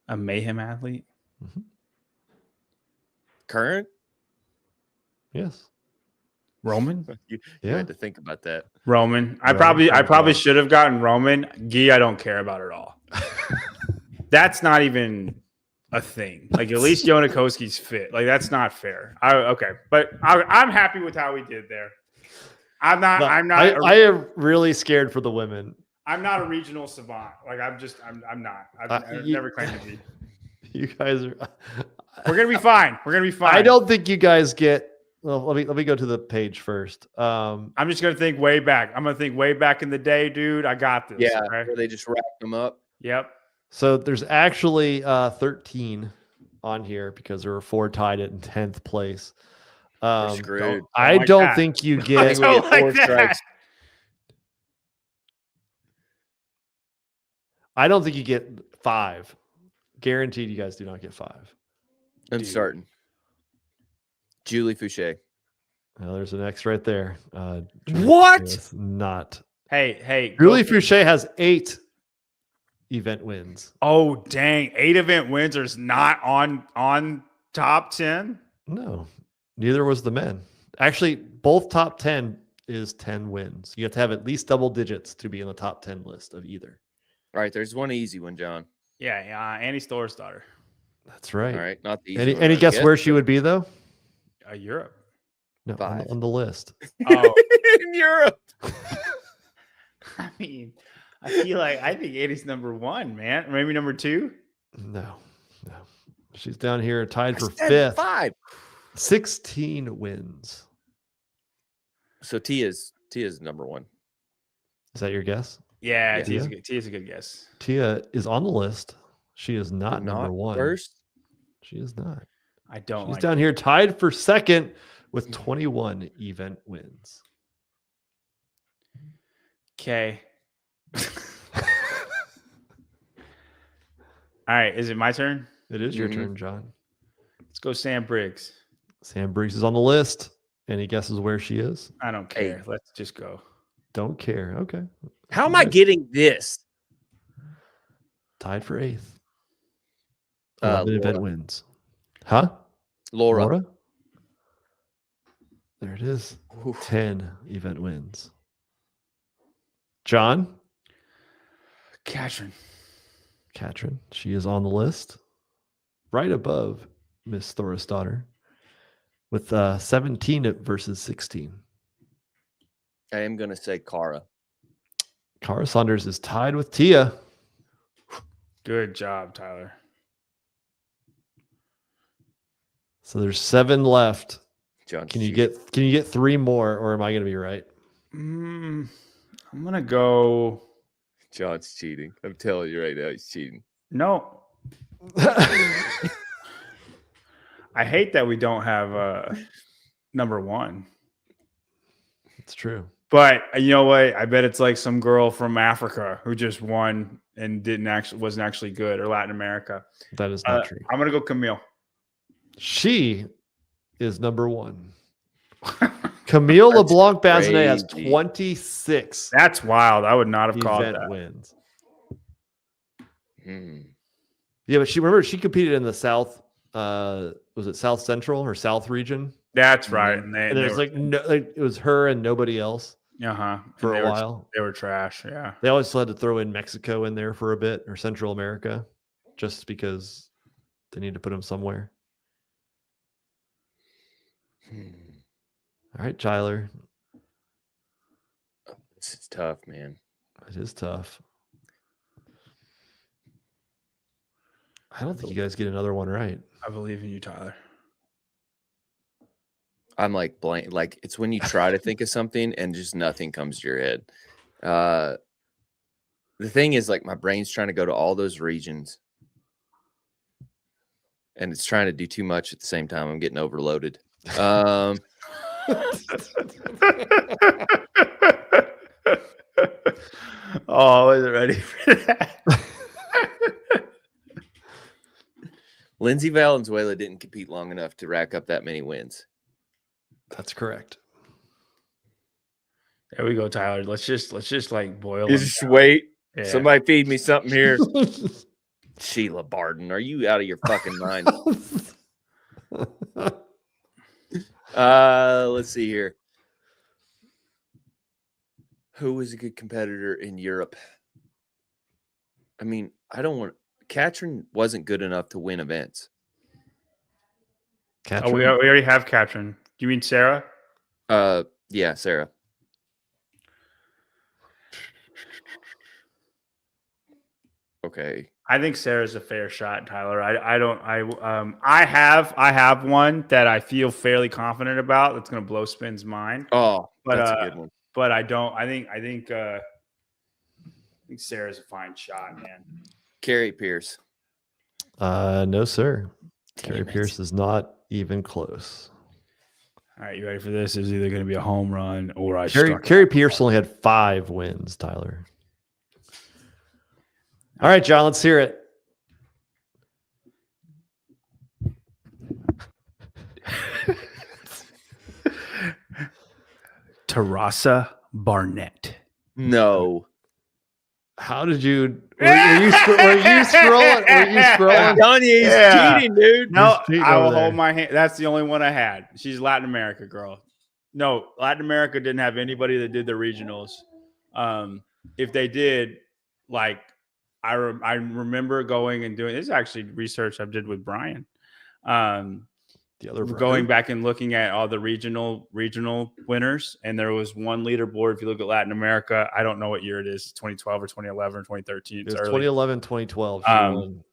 C: A mayhem athlete?
A: Mm-hmm.
B: Current?
A: Yes.
C: Roman?
B: You
A: Yeah.
B: had to think about that.
C: Roman. I
A: Roman.
C: probably should have gotten Roman. Guy, I don't care about at all. That's not even a thing. Like at least Yonakoski's fit. Like that's not fair. Okay, but I'm happy with how we did there. I'm not.
A: I am really scared for the women.
C: I'm not a regional savant. Like I'm not. I've never claimed to be.
A: You guys are.
C: We're gonna be fine. We're gonna be fine.
A: I don't think you guys get. Well, let me go to the page first.
C: I'm just gonna think way back. I'm gonna think way back in the day, dude. I got this.
B: Yeah,
C: okay?
B: where they just wrapped them up.
C: Yep.
A: So there's actually 13 on here because there were 4 tied in 10th place.
B: We're screwed.
A: I
C: like
A: don't
C: that.
A: think you
B: I
A: get.
B: think we get 4
C: like that.
B: strikes.
A: I don't think you get 5. Guaranteed, you guys do not get 5.
B: I'm starting. Julie Fouché.
A: Well, there's an X right there.
C: What?
A: It's not.
C: Hey.
A: Julie Fouché has 8 event wins.
C: Oh dang! 8 event wins is not on top 10.
A: No, neither was the men. Actually, both top 10 is 10 wins. You have to have at least double digits to be in the top 10 list of either.
B: All right, there's one easy one, John.
C: Yeah. Annie Stoller's daughter.
A: That's right.
B: All right, not the easy one.
A: Any
B: I
A: guess
B: guess,
A: where she would be though?
C: Europe.
A: No,
B: 5.
A: on the list.
C: Oh,
B: in Europe.
C: I mean, I think Annie's number 1, man. Maybe number 2.
A: No. She's down here tied
B: I
A: for
B: said
A: 5th.
B: 5.
A: 16 wins.
B: So Tia's number 1.
A: Is that your guess?
C: Yeah,
A: Yeah.
C: Tia's a good guess.
A: Tia is on the list. She is not number 1.
B: First.
A: She is not.
C: I don't
A: She's
C: like
A: down here tied for 2nd with 21 event wins.
C: Okay. All right, is it my turn?
A: It is your
B: Mhm.
A: turn, John.
C: Let's go Sam Briggs.
A: Sam Briggs is on the list. Any guesses where she is?
C: I don't care. Let's just go.
A: Don't care. Okay.
B: How am I getting this?
A: Tied for 8th.
B: Uh,
A: 11 event
B: Laura.
A: wins. Huh?
B: Laura.
A: There it is.
B: Oof.
A: 10 event wins. John?
C: Katrin.
A: Katrin. She is on the list. Right above Miss Thoris' daughter. With 17 versus 16.
B: I am going to say Cara.
A: Cara Saunders is tied with Tia.
C: Good job, Tyler.
A: So there's 7 left.
B: John.
A: Can you get 3 more, or am I going to be right?
C: I'm gonna go.
B: John's cheating. I'm telling you right now, he's cheating.
C: No. I hate that we don't have number 1.
A: It's true.
C: But you know what? I bet it's like some girl from Africa who just won and wasn't actually good, or Latin America.
A: That is not true.
C: I'm gonna go Camille.
A: She is number 1. Camille LeBlanc Bazinet has
B: crazy.
A: 26
C: That's wild. I would not have called
A: event
C: that.
A: wins.
B: Hmm.
A: Yeah, but she competed in the South. Was it South Central or South region?
C: That's right.
A: And there's it was her and nobody else for a while.
C: They were trash. Yeah.
A: They always had to throw in Mexico in there for a bit, or Central America, just because they need to put them somewhere. All right, Tyler.
B: This is tough, man.
A: It is tough. I don't think you guys get another one right.
C: I believe in you, Tyler.
B: I'm like blank. Like, it's when you try to think of something and just nothing comes to your head. The thing is, like, my brain's trying to go to all those regions, and it's trying to do too much at the same time. I'm getting overloaded.
C: Oh, I wasn't ready for that.
B: Lindsay Valenzuela didn't compete long enough to rack up that many wins.
A: That's correct.
C: There we go, Tyler. Let's just like boil.
B: You
C: them
B: just
C: down.
B: wait.
C: Yeah.
B: Somebody feed me something here. Sheila Barden, are you out of your fucking mind? Let's see here. Who was a good competitor in Europe? I mean, I don't want. Katrin wasn't good enough to win events.
C: Oh, we already have Katrin. Do you mean Sarah?
B: Yeah, Sarah. Okay.
C: I think Sarah's a fair shot, Tyler. I have one that I feel fairly confident about that's going to blow Spin's mind.
B: Oh,
C: But
B: that's a good one.
C: But I don't. I think Sarah's a fine shot, man.
B: Carrie Pierce.
A: No, sir.
B: Damn
A: Carrie
B: it.
A: Pierce is not even close.
C: All right, you ready for this? It's either going to be a home run or I
A: Carrie,
C: struck
A: Carrie
C: out.
A: Pierce only had 5 wins, Tyler. All right, John, let's hear it.
C: Teresa Barnett.
B: No.
A: How did you? Were you scrolling? Were you scrolling?
B: Kanye's
C: Yeah.
B: cheating, dude.
C: No,
A: He's cheating
C: I will
A: over there.
C: hold my hand. That's the only one I had. She's Latin America girl. No, Latin America didn't have anybody that did the regionals. If they did, like I remember going and doing this is actually research I did with Brian.
A: The other
C: Going back and looking at all the regional winners, and there was one leaderboard. If you look at Latin America, I don't know what year it is, 2012 or 2011 or 2013.
A: It
C: It's
A: was
C: early.
A: 2011, 2012. She won.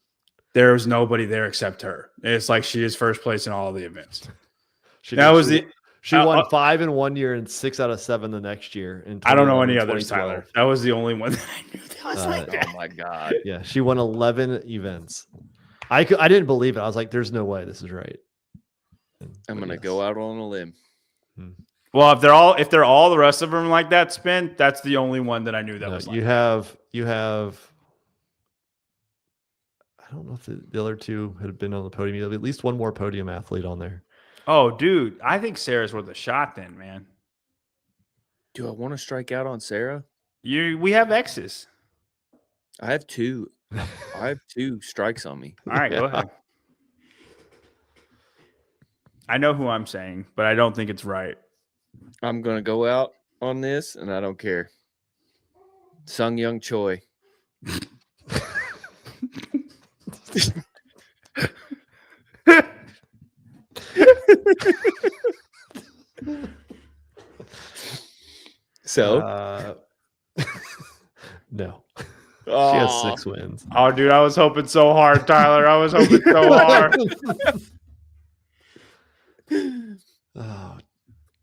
C: There was nobody there except her. It's like she is first place in all of the events.
A: She
C: That
A: did.
C: was the.
A: She won 5 in one year and 6 out of 7 the next year. In
C: I don't know
A: 2011,
C: any others,
A: 2012.
C: Tyler. That was the only one that I knew. That was like,
B: Oh my God.
A: Yeah, she won 11 events. I didn't believe it. I was like, "There's no way this is right."
B: I'm
A: But
B: gonna
A: yes.
B: go out on a limb.
C: well, if they're all the rest of them like that, Spin, that's the only one that I knew that
A: No,
C: was. Like
A: you have. I don't know if the other two had been on the podium. You have at least one more podium athlete on there.
C: Oh, dude, I think Sarah's worth a shot. Then, man,
B: Do I want to strike out on Sarah?
C: we have X's.
B: I have 2. I have 2 strikes on me.
C: All right, go ahead. I know who I'm saying, but I don't think it's right.
B: I'm gonna go out on this, and I don't care. Sung Young Choi. So
A: no, she has
B: Aw.
A: 6 wins.
C: Oh, dude, I was hoping so hard, Tyler. I was hoping so hard.
A: Oh,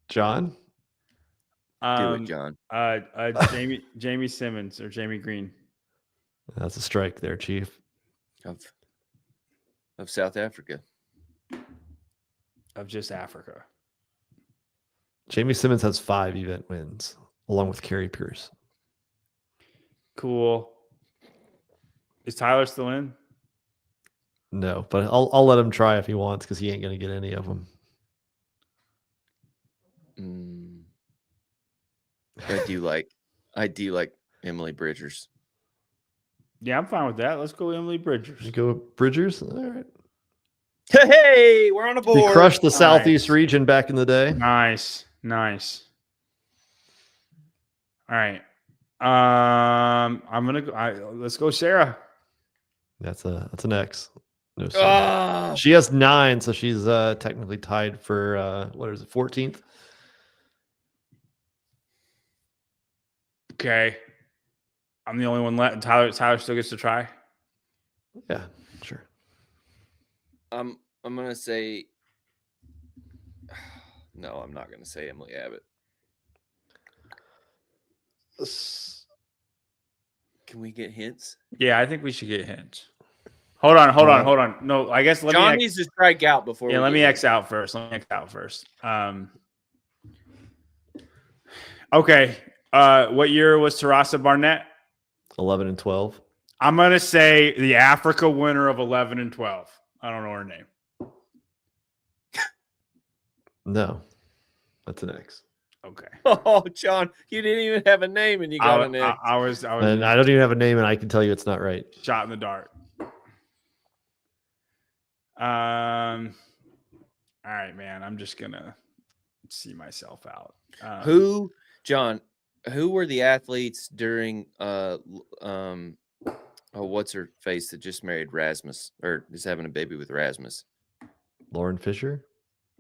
A: John.
B: Do it, John.
C: Jamie Simmons or Jamie Green.
A: That's a strike there, Chief.
B: Of South Africa.
C: Of just Africa.
A: Jamie Simmons has 5 event wins, along with Carrie Pierce.
C: Cool. Is Tyler still in?
A: No, but I'll let him try if he wants because he ain't gonna get any of them.
B: I do like Emily Bridgers.
C: Yeah, I'm fine with that. Let's go Emily Bridgers.
A: You go Bridgers. All right.
B: Hey, we're on a board.
A: He crushed the
C: Nice.
A: Southeast region back in the day.
C: Nice. All right. I'm gonna go. Let's go, Sarah.
A: That's an X. No, sir.
B: Ah,
A: She has 9, so she's technically tied for what is it, 14th?
C: Okay. I'm the only one left. Tyler still gets to try.
A: Yeah, sure.
B: I'm gonna say no. I'm not gonna say Emily Abbott. Can we get hints?
C: Yeah, I think we should get hints. Hold on. No, I guess let
B: John
C: me.
B: needs to strike out before.
C: Yeah,
B: we
C: let
B: get
C: me
B: hints.
C: X out first. Okay. What year was Teresa Barnett?
A: 11 and 12.
C: I'm gonna say the Africa winner of 11 and 12. I don't know her name.
A: No, that's an X.
C: Okay.
B: Oh, John, you didn't even have a name, and you got an X.
C: I was
A: And I don't even have a name, and I can tell you it's not right.
C: shot in the dark. All right, man. I'm just gonna see myself out.
B: Who, John? Who were the athletes during what's her face that just married Rasmus or is having a baby with Rasmus?
A: Lauren Fisher?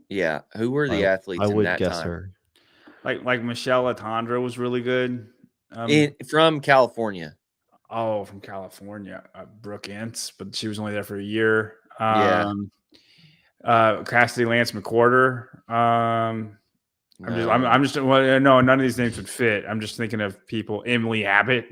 B: Yeah, who were the athletes
A: I
B: in
A: would
B: that
A: guess
B: time?
A: her.
C: Like Michelle Latondra was really good.
B: From California.
C: from California, Brooke Ince, but she was only there for a year.
B: Yeah.
C: Cassidy Lance McWhorter. I'm just well, no, none of these names would fit. I'm just thinking of people. Emily Abbott.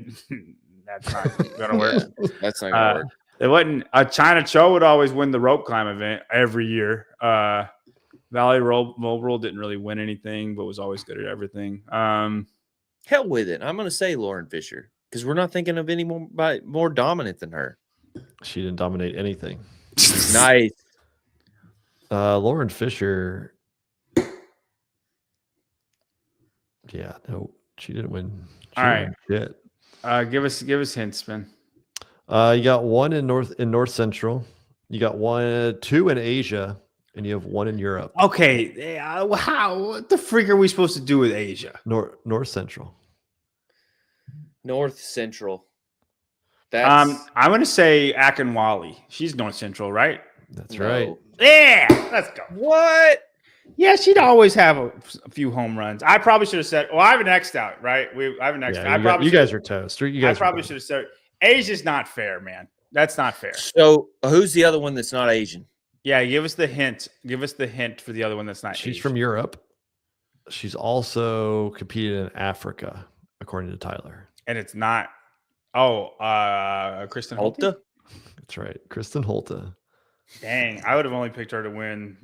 C: That's not gonna work.
B: Yeah, that's not gonna work.
C: It wasn't. China Cho would always win the rope climb event every year. Valerie Mobile didn't really win anything, but was always good at everything.
B: Hell with it. I'm gonna say Lauren Fisher because we're not thinking of any more dominant than her.
A: She didn't dominate anything.
B: Nice.
A: Lauren Fisher. Yeah, no, she didn't win.
C: All right.
A: Shit.
C: Give us hints, man.
A: You got one in North Central. You got two in Asia, and you have one in Europe.
C: Okay, what the freak are we supposed to do with Asia?
A: North Central.
B: North Central. That's
C: I'm gonna say Akinwale. She's North Central, right?
A: That's right.
C: Yeah, let's go.
B: What?
C: Yeah, she'd always have a few home runs. I probably should have said, well, I have an X'd out, right? I have an X'd out.
A: You guys are toast.
C: I probably should have said, Asia's not fair, man. That's not fair.
B: So who's the other one that's not Asian?
C: Yeah, give us the hint. Give us the hint for the other one that's not
A: She's
C: Asian.
A: from Europe. She's also competed in Africa, according to Tyler.
C: And it's not, Kristen
B: Holta?
A: That's right. Kristen Holta.
C: Dang, I would have only picked her to win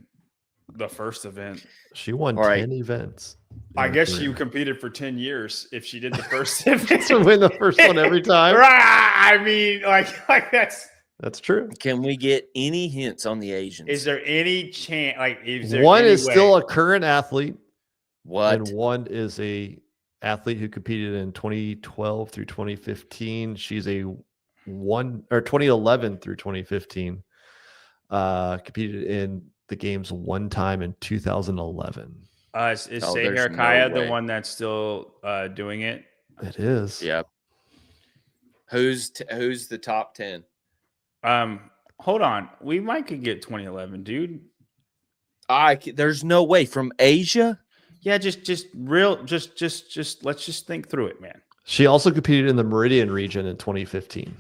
C: the first event.
A: She won 10 events.
C: I guess you competed for 10 years if she did the first event.
A: To win the first one every time.
C: Right. I mean, like
A: that's true.
B: Can we get any hints on the Asians?
C: Is there any chance? Like, is there
A: one
C: any
A: is
C: way?
A: still a current athlete.
B: What?
A: And one is a athlete who competed in 2012 through 2015. She's a 2011 through 2015. Competed in the games one time in 2011.
C: Is Seher Kaya the one that's still doing it?
A: It is.
B: Yep. Who's the top 10?
C: Hold on. We might could get 2011, dude.
B: There's no way from Asia.
C: Yeah, just let's just think through it, man.
A: She also competed in the Meridian region in 2015.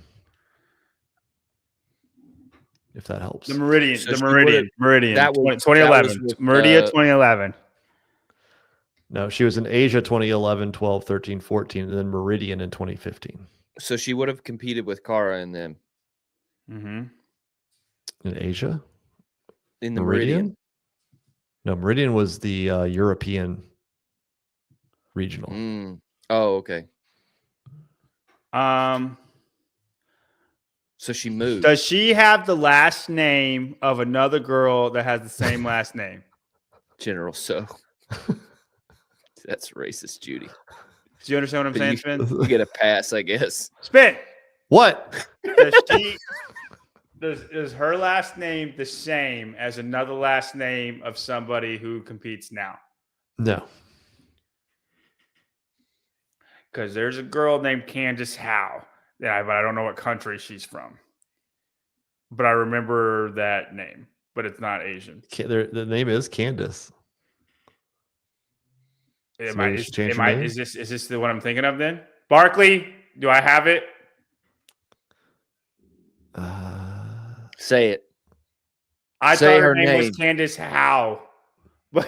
A: If that helps.
C: The Meridian.
B: That was
C: 2011. Meridian 2011.
A: No, she was in Asia 2011, 12, 13, 14, and then Meridian in 2015.
B: So she would have competed with Cara and them.
C: Mm-hmm.
A: In Asia?
B: In the Meridian?
A: No, Meridian was the European regional.
B: Oh, okay. So she moved.
C: Does she have the last name of another girl that has the same last name?
B: General So. That's racist, Judy.
C: Do you understand what I'm saying, Spin?
B: You get a pass, I guess.
C: Spin.
A: What?
C: Is her last name the same as another last name of somebody who competes now?
A: No.
C: Because there's a girl named Candace Howe but I don't know what country she's from. But I remember that name, but it's not Asian.
A: The name is Candace.
C: Is this the one I'm thinking of then? Barkley, do I have it?
B: Say it.
C: I thought her name was Candace Howe. But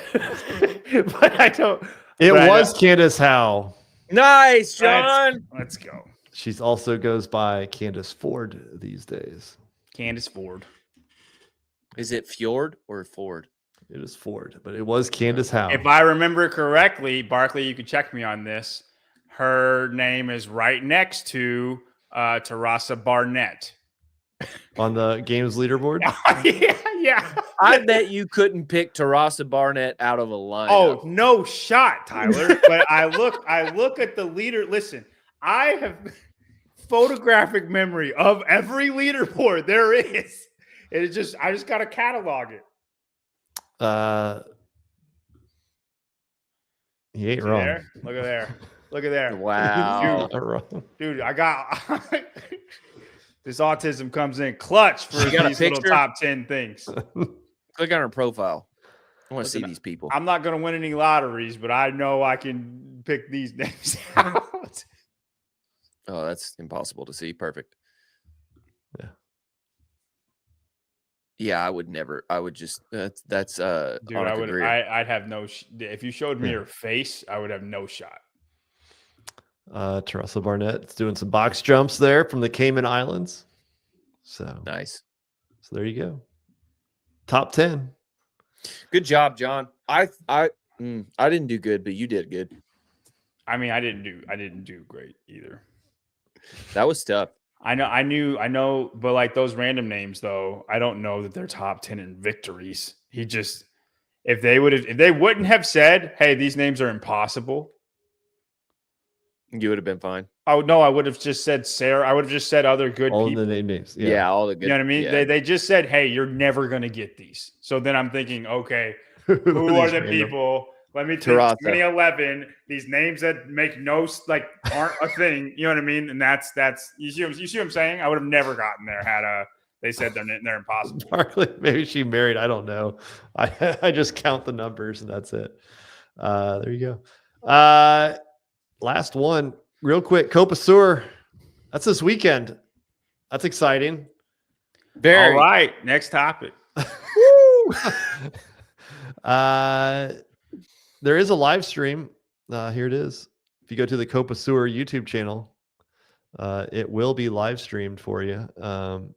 C: I don't.
A: It was Candace Howe.
B: Nice, John.
C: Let's go.
A: She's also goes by Candace Ford these days.
C: Candace Ford.
B: Is it Fjord or Ford?
A: It is Ford, but it was Candace Howe.
C: If I remember correctly, Barkley, you could check me on this. Her name is right next to Teresa Barnett.
A: On the games leaderboard?
C: Yeah.
B: I bet you couldn't pick Teresa Barnett out of a lineup.
C: Oh, no shot, Tyler. But I look at the leader. Listen, I have photographic memory of every leaderboard there is. I just got to catalog it.
A: He ain't wrong.
C: There? Look at there.
B: Wow.
C: Dude, I got this autism comes in clutch for these little top 10 things.
B: Click on her profile. I want to see these people.
C: I'm not going to win any lotteries, but I know I can pick these names out.
B: Oh, that's impossible to see. Perfect.
A: Yeah.
B: Yeah, I would never. I would just. That's
C: Dude,
B: Annika Greer.
C: I'd have no. If you showed me
A: Yeah.
C: her face, I would have no shot.
A: Teresa Barnett's doing some box jumps there from the Cayman Islands. So
B: Nice.
A: So there you go. Top 10.
B: Good job, John. I didn't do good, but you did good.
C: I mean, I didn't do great either.
B: That was tough.
C: I know, but like those random names though, I don't know that they're top 10 in victories. If they wouldn't have said, hey, these names are impossible,
B: You would have been fine.
C: oh no, I would have just said Sarah. I would have just said other good
A: All
C: people.
A: the names.
B: Yeah, all the good.
C: You know what I mean?
B: Yeah.
C: They just said, hey, you're never gonna get these. So then I'm thinking, okay,
A: Who
C: who are
A: these
C: the
A: random?
C: people? Let me take
B: Teresa.
C: 2011. These names that make no aren't a thing. You know what I mean? And that's you see what I'm saying? I would have never gotten there had they said they're impossible.
A: Barkley, maybe she married. I don't know. I just count the numbers and that's it. There you go. Last one, real quick. Copa Sur. That's this weekend. That's exciting.
B: Very.
C: All right, next topic.
A: There is a live stream. Here it is. If you go to the Copa Sur YouTube channel, it will be live streamed for you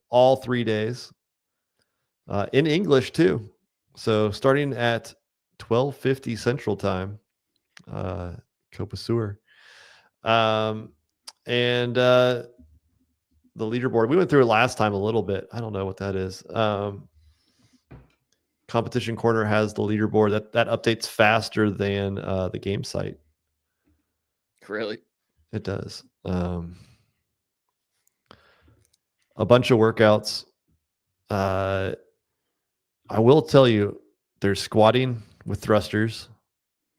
A: all 3 days in English too. So starting at 12:50 Central Time, Copa Sur. And the leaderboard, we went through it last time a little bit. I don't know what that is. Competition Corner has the leaderboard that updates faster than the game site.
B: Really?
A: It does. A bunch of workouts. I will tell you, there's squatting with thrusters.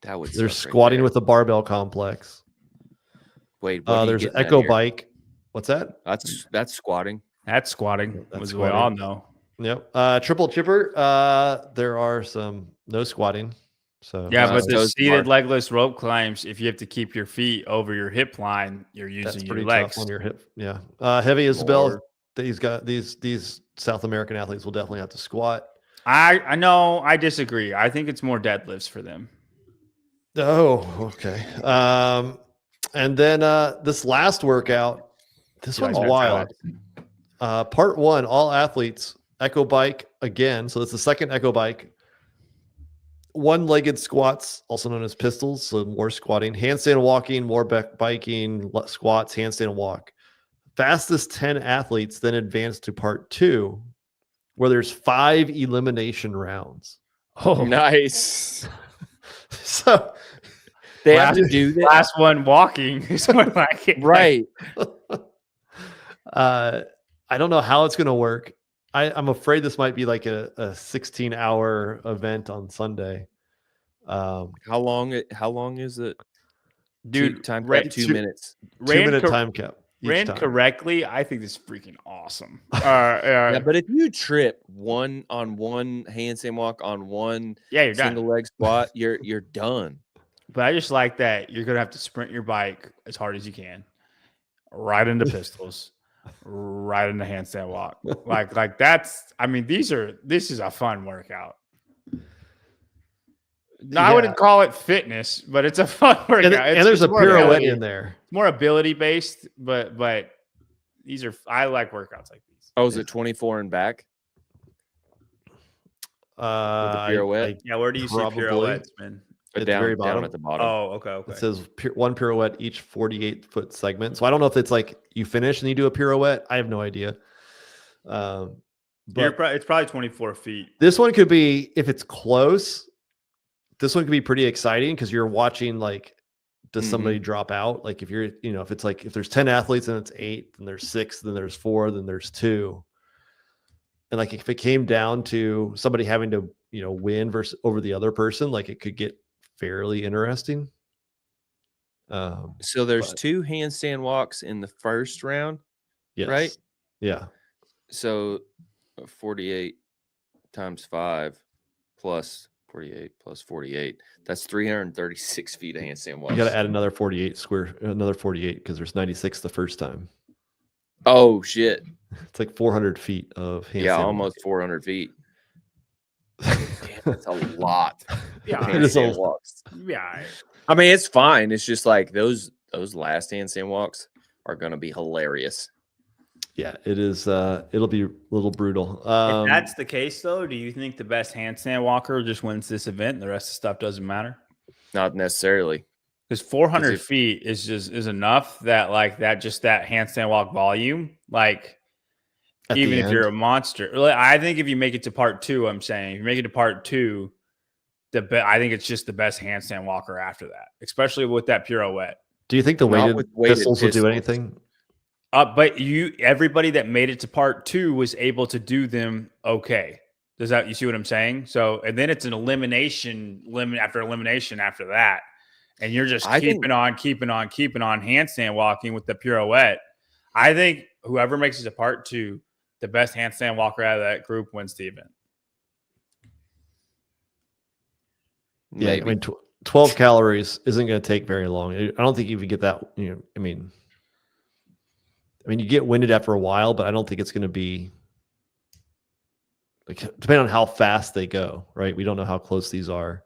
B: That would.
A: There's
B: suck right
A: squatting
B: there.
A: with the barbell complex.
B: Wait. What are you
A: There's
B: getting at
A: Echo
B: here?
A: Bike. What's that?
B: That's squatting.
C: That's squatting.
A: That's
C: As we all know.
A: Yep. Triple chipper. There are some no squatting. So
C: Yeah,
B: Wow,
C: but the
B: so
C: seated
B: smart.
C: legless rope climbs, if you have to keep your feet over your hip line, you're
A: that's
C: using
A: pretty
C: your legs.
A: tough on your hip. Yeah. Heavy Isabel.
B: Lord.
A: These South American athletes will definitely have to squat.
C: I know. I disagree. I think it's more deadlifts for them.
A: Oh, okay. And then this last workout, this
C: You like
A: one's
C: that,
A: wild. Part 1, all athletes, Echo Bike again. So it's the second Echo Bike. One-legged squats, also known as pistols, so more squatting. Handstand walking, more biking, squats, handstand walk. Fastest 10 athletes then advance to part 2, where there's 5 elimination rounds.
C: Oh,
B: Nice.
A: So
B: They have to do that.
C: last one walking is what I get.
B: Right.
A: I don't know how it's going to work. I'm afraid this might be like a 16-hour event on Sunday.
B: How long is it?
C: Dude,
B: Time
C: ran,
B: cap 2 minutes.
A: 2-minute time cap.
C: Ran
A: time.
C: correctly. I think this is freaking awesome.
B: Yeah, but if you trip one handstand walk on one
C: you're
B: single
C: done.
B: leg squat, you're done.
C: But I just like that you're gonna have to sprint your bike as hard as you can, right into pistols, right into handstand walk. Like that's. I mean, this is a fun workout. No, I wouldn't call it fitness, but it's a fun workout.
A: And there's a
C: more
A: pirouette
C: ability.
A: in there.
C: It's more ability based, but these are. I like workouts like these.
B: Oh, is it 24 and back? pirouette?
C: Yeah, where do you see
A: Probably.
C: pirouettes, man?
A: It's
B: Down,
A: very
B: down
A: bottom.
B: at the bottom.
C: Oh, okay.
A: It says one pirouette each 48-foot segment. So I don't know if it's like you finish and you do a pirouette. I have no idea. But
C: it's probably 24 feet.
A: this one could be, if it's close, this one could be pretty exciting because you're watching, like, does somebody drop out? Like if you're, if it's like, if there's 10 athletes and it's 8, then there's 6, then there's 4, then there's 2. And like, if it came down to somebody having to, win versus over the other person, like it could get fairly interesting.
B: So there's 2 handstand walks in the first round,
A: Yes.
B: right?
A: Yeah.
B: So 48 times 5 plus 48 plus 48. That's 336 feet of handstand walks.
A: You got to add another 48 because there's 96 the first time.
B: Oh shit!
A: It's like 400 feet of handstand.
B: Yeah, almost 400 feet. Damn, that's a lot.
C: Yeah,
A: It is a
B: handstand walks.
C: Yeah.
B: I mean, it's fine. It's just like those last handstand walks are gonna be hilarious.
A: Yeah, it is. It'll be a little brutal.
C: If that's the case, though, do you think the best handstand walker just wins this event and the rest of the stuff doesn't matter?
B: Not necessarily.
C: Because 400 feet is enough that that handstand walk volume, even if you're a monster. I think if you make it to part 2, I'm saying if you make it to part 2, I think it's just the best handstand walker after that, especially with that pirouette.
A: Do you think the weighted pistols will do anything?
C: But everybody that made it to part 2 was able to do them okay. You see what I'm saying? So, and then it's an elimination after that. And you're just keeping on handstand walking with the pirouette. I think whoever makes it to part 2, the best handstand walker out of that group wins the event.
A: Yeah, I mean, 12 calories isn't going to take very long. I don't think you even get that. I mean, you get winded after a while, but I don't think it's going to be depending on how fast they go. Right? We don't know how close these are.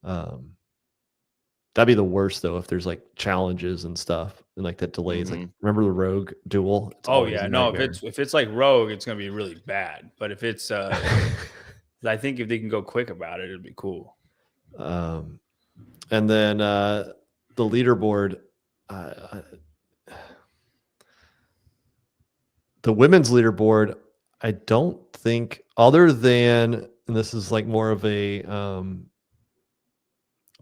A: That'd be the worst though if there's challenges and stuff and that delays.
B: Mm-hmm.
A: Remember the Rogue duel?
C: If it's like Rogue, it's gonna be really bad. But if it's I think if they can go quick about it, it'd be cool.
A: And then the leaderboard, the women's leaderboard, I don't think other than, and this is more of a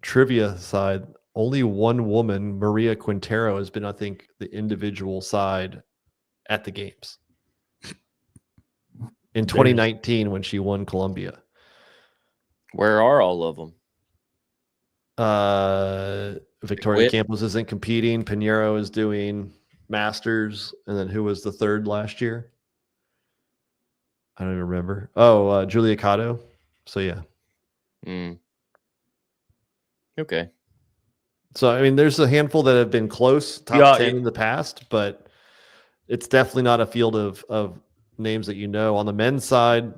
A: trivia side, only one woman, Maria Quintero, has been, I think, the individual side at the games in 2019 when she won Columbia.
B: Where are all of them?
A: Victoria Campos isn't competing. Pinheiro is doing Masters. And then who was the third last year? I don't even remember. Oh, Julia Cotto. So, yeah.
B: Okay.
A: So, I mean, there's a handful that have been close, top 10 in the past, but it's definitely not a field of names that you know. On the men's side,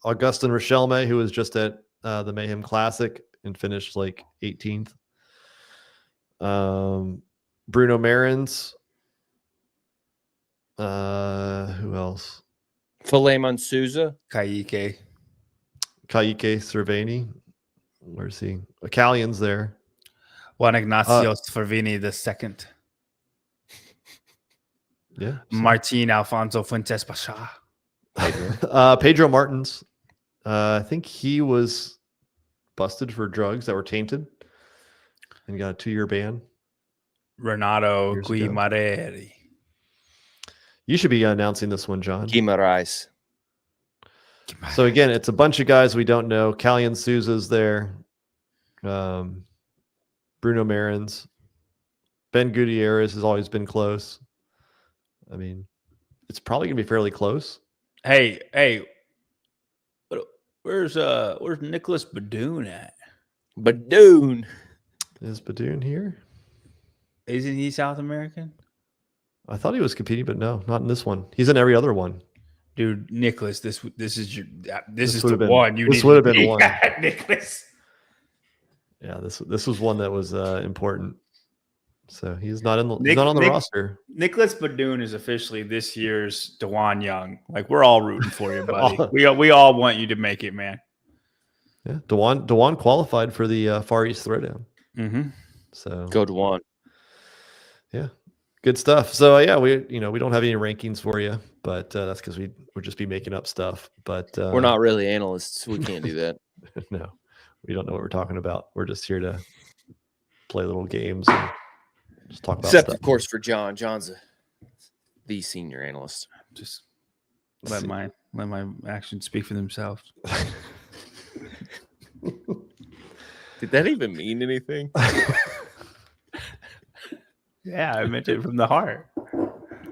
A: Augustin Richelme, who was just at the Mayhem Classic and finished 18th. Bruno Marins. Who else?
B: Philemon Souza.
C: Kayike
A: Cerveni. Where's he? Callion's there.
C: Juan Ignacio Sfervini II.
A: Yeah.
C: Martin Alfonso Fuentes Pasha.
A: Pedro Martins. I think he was busted for drugs that were tainted and got a 2-year ban.
C: Renato Guimarães.
A: You should be announcing this one, John.
B: Guimarães.
A: So again, it's a bunch of guys we don't know. Callian Souza's there. Bruno Marins. Ben Gutierrez has always been close. I mean, it's probably gonna be fairly close.
C: Hey, where's Nicholas Badoon at?
B: Badoon.
A: Is Badoon here?
C: Isn't he South American?
A: I thought he was competing, but no, not in this one. He's in every other one.
C: Dude, Nicholas, this is the
A: been,
C: one you
A: this would have been one.
C: Nicholas.
A: Yeah, this was one that was important. So he's not on the roster.
C: Nicholas Badoon is officially this year's DeJuan Young. We're all rooting for you, buddy. we all want you to make it, man.
A: Yeah, DeJuan qualified for the Far East Throwdown.
C: Mm-hmm.
B: So go DeJuan.
A: Yeah. Good stuff. So yeah, we don't have any rankings for you, but that's because we'd just be making up stuff. But
B: we're not really analysts. We can't do that.
A: No, we don't know what we're talking about. We're just here to play little games and just talk about
B: Except
A: stuff.
B: Of course for John. John's the senior analyst.
C: Just let my actions speak for themselves.
B: Did that even mean anything?
C: Yeah, I meant it from the heart.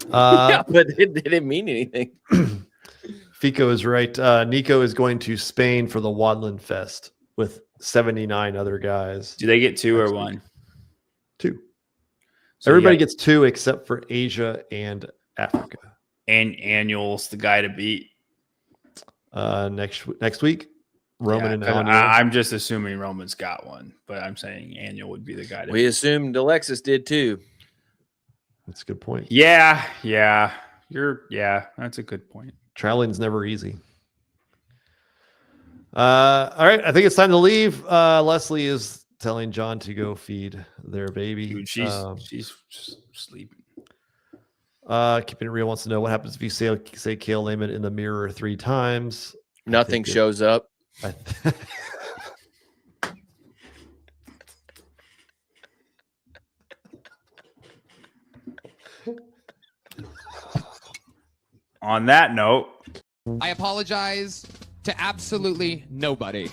B: Yeah, but did it mean anything?
A: Fico is right. Nico is going to Spain for the Wadland Fest with 79 other guys.
C: Do they get 2 or
A: Next
C: 1?
A: week. 2.
C: So
A: Everybody gets 2 except for Asia and Africa.
C: And Annual's the guy to beat.
A: Next week, Roman and
C: 'cause
A: Annual.
C: I'm just assuming Roman's got one, but I'm saying Annual would be the guy to
B: We
C: beat.
B: assumed Alexis did too.
A: That's a good point.
C: Yeah. That's a good point.
A: Traveling's never easy. All right, I think it's time to leave. Leslie is telling John to go feed their baby.
C: Dude, she's sleeping.
A: Keeping it real wants to know what happens if you say Kale Lehman in the mirror 3 times.
B: Nothing shows up.
C: On that note,
F: I apologize to absolutely nobody.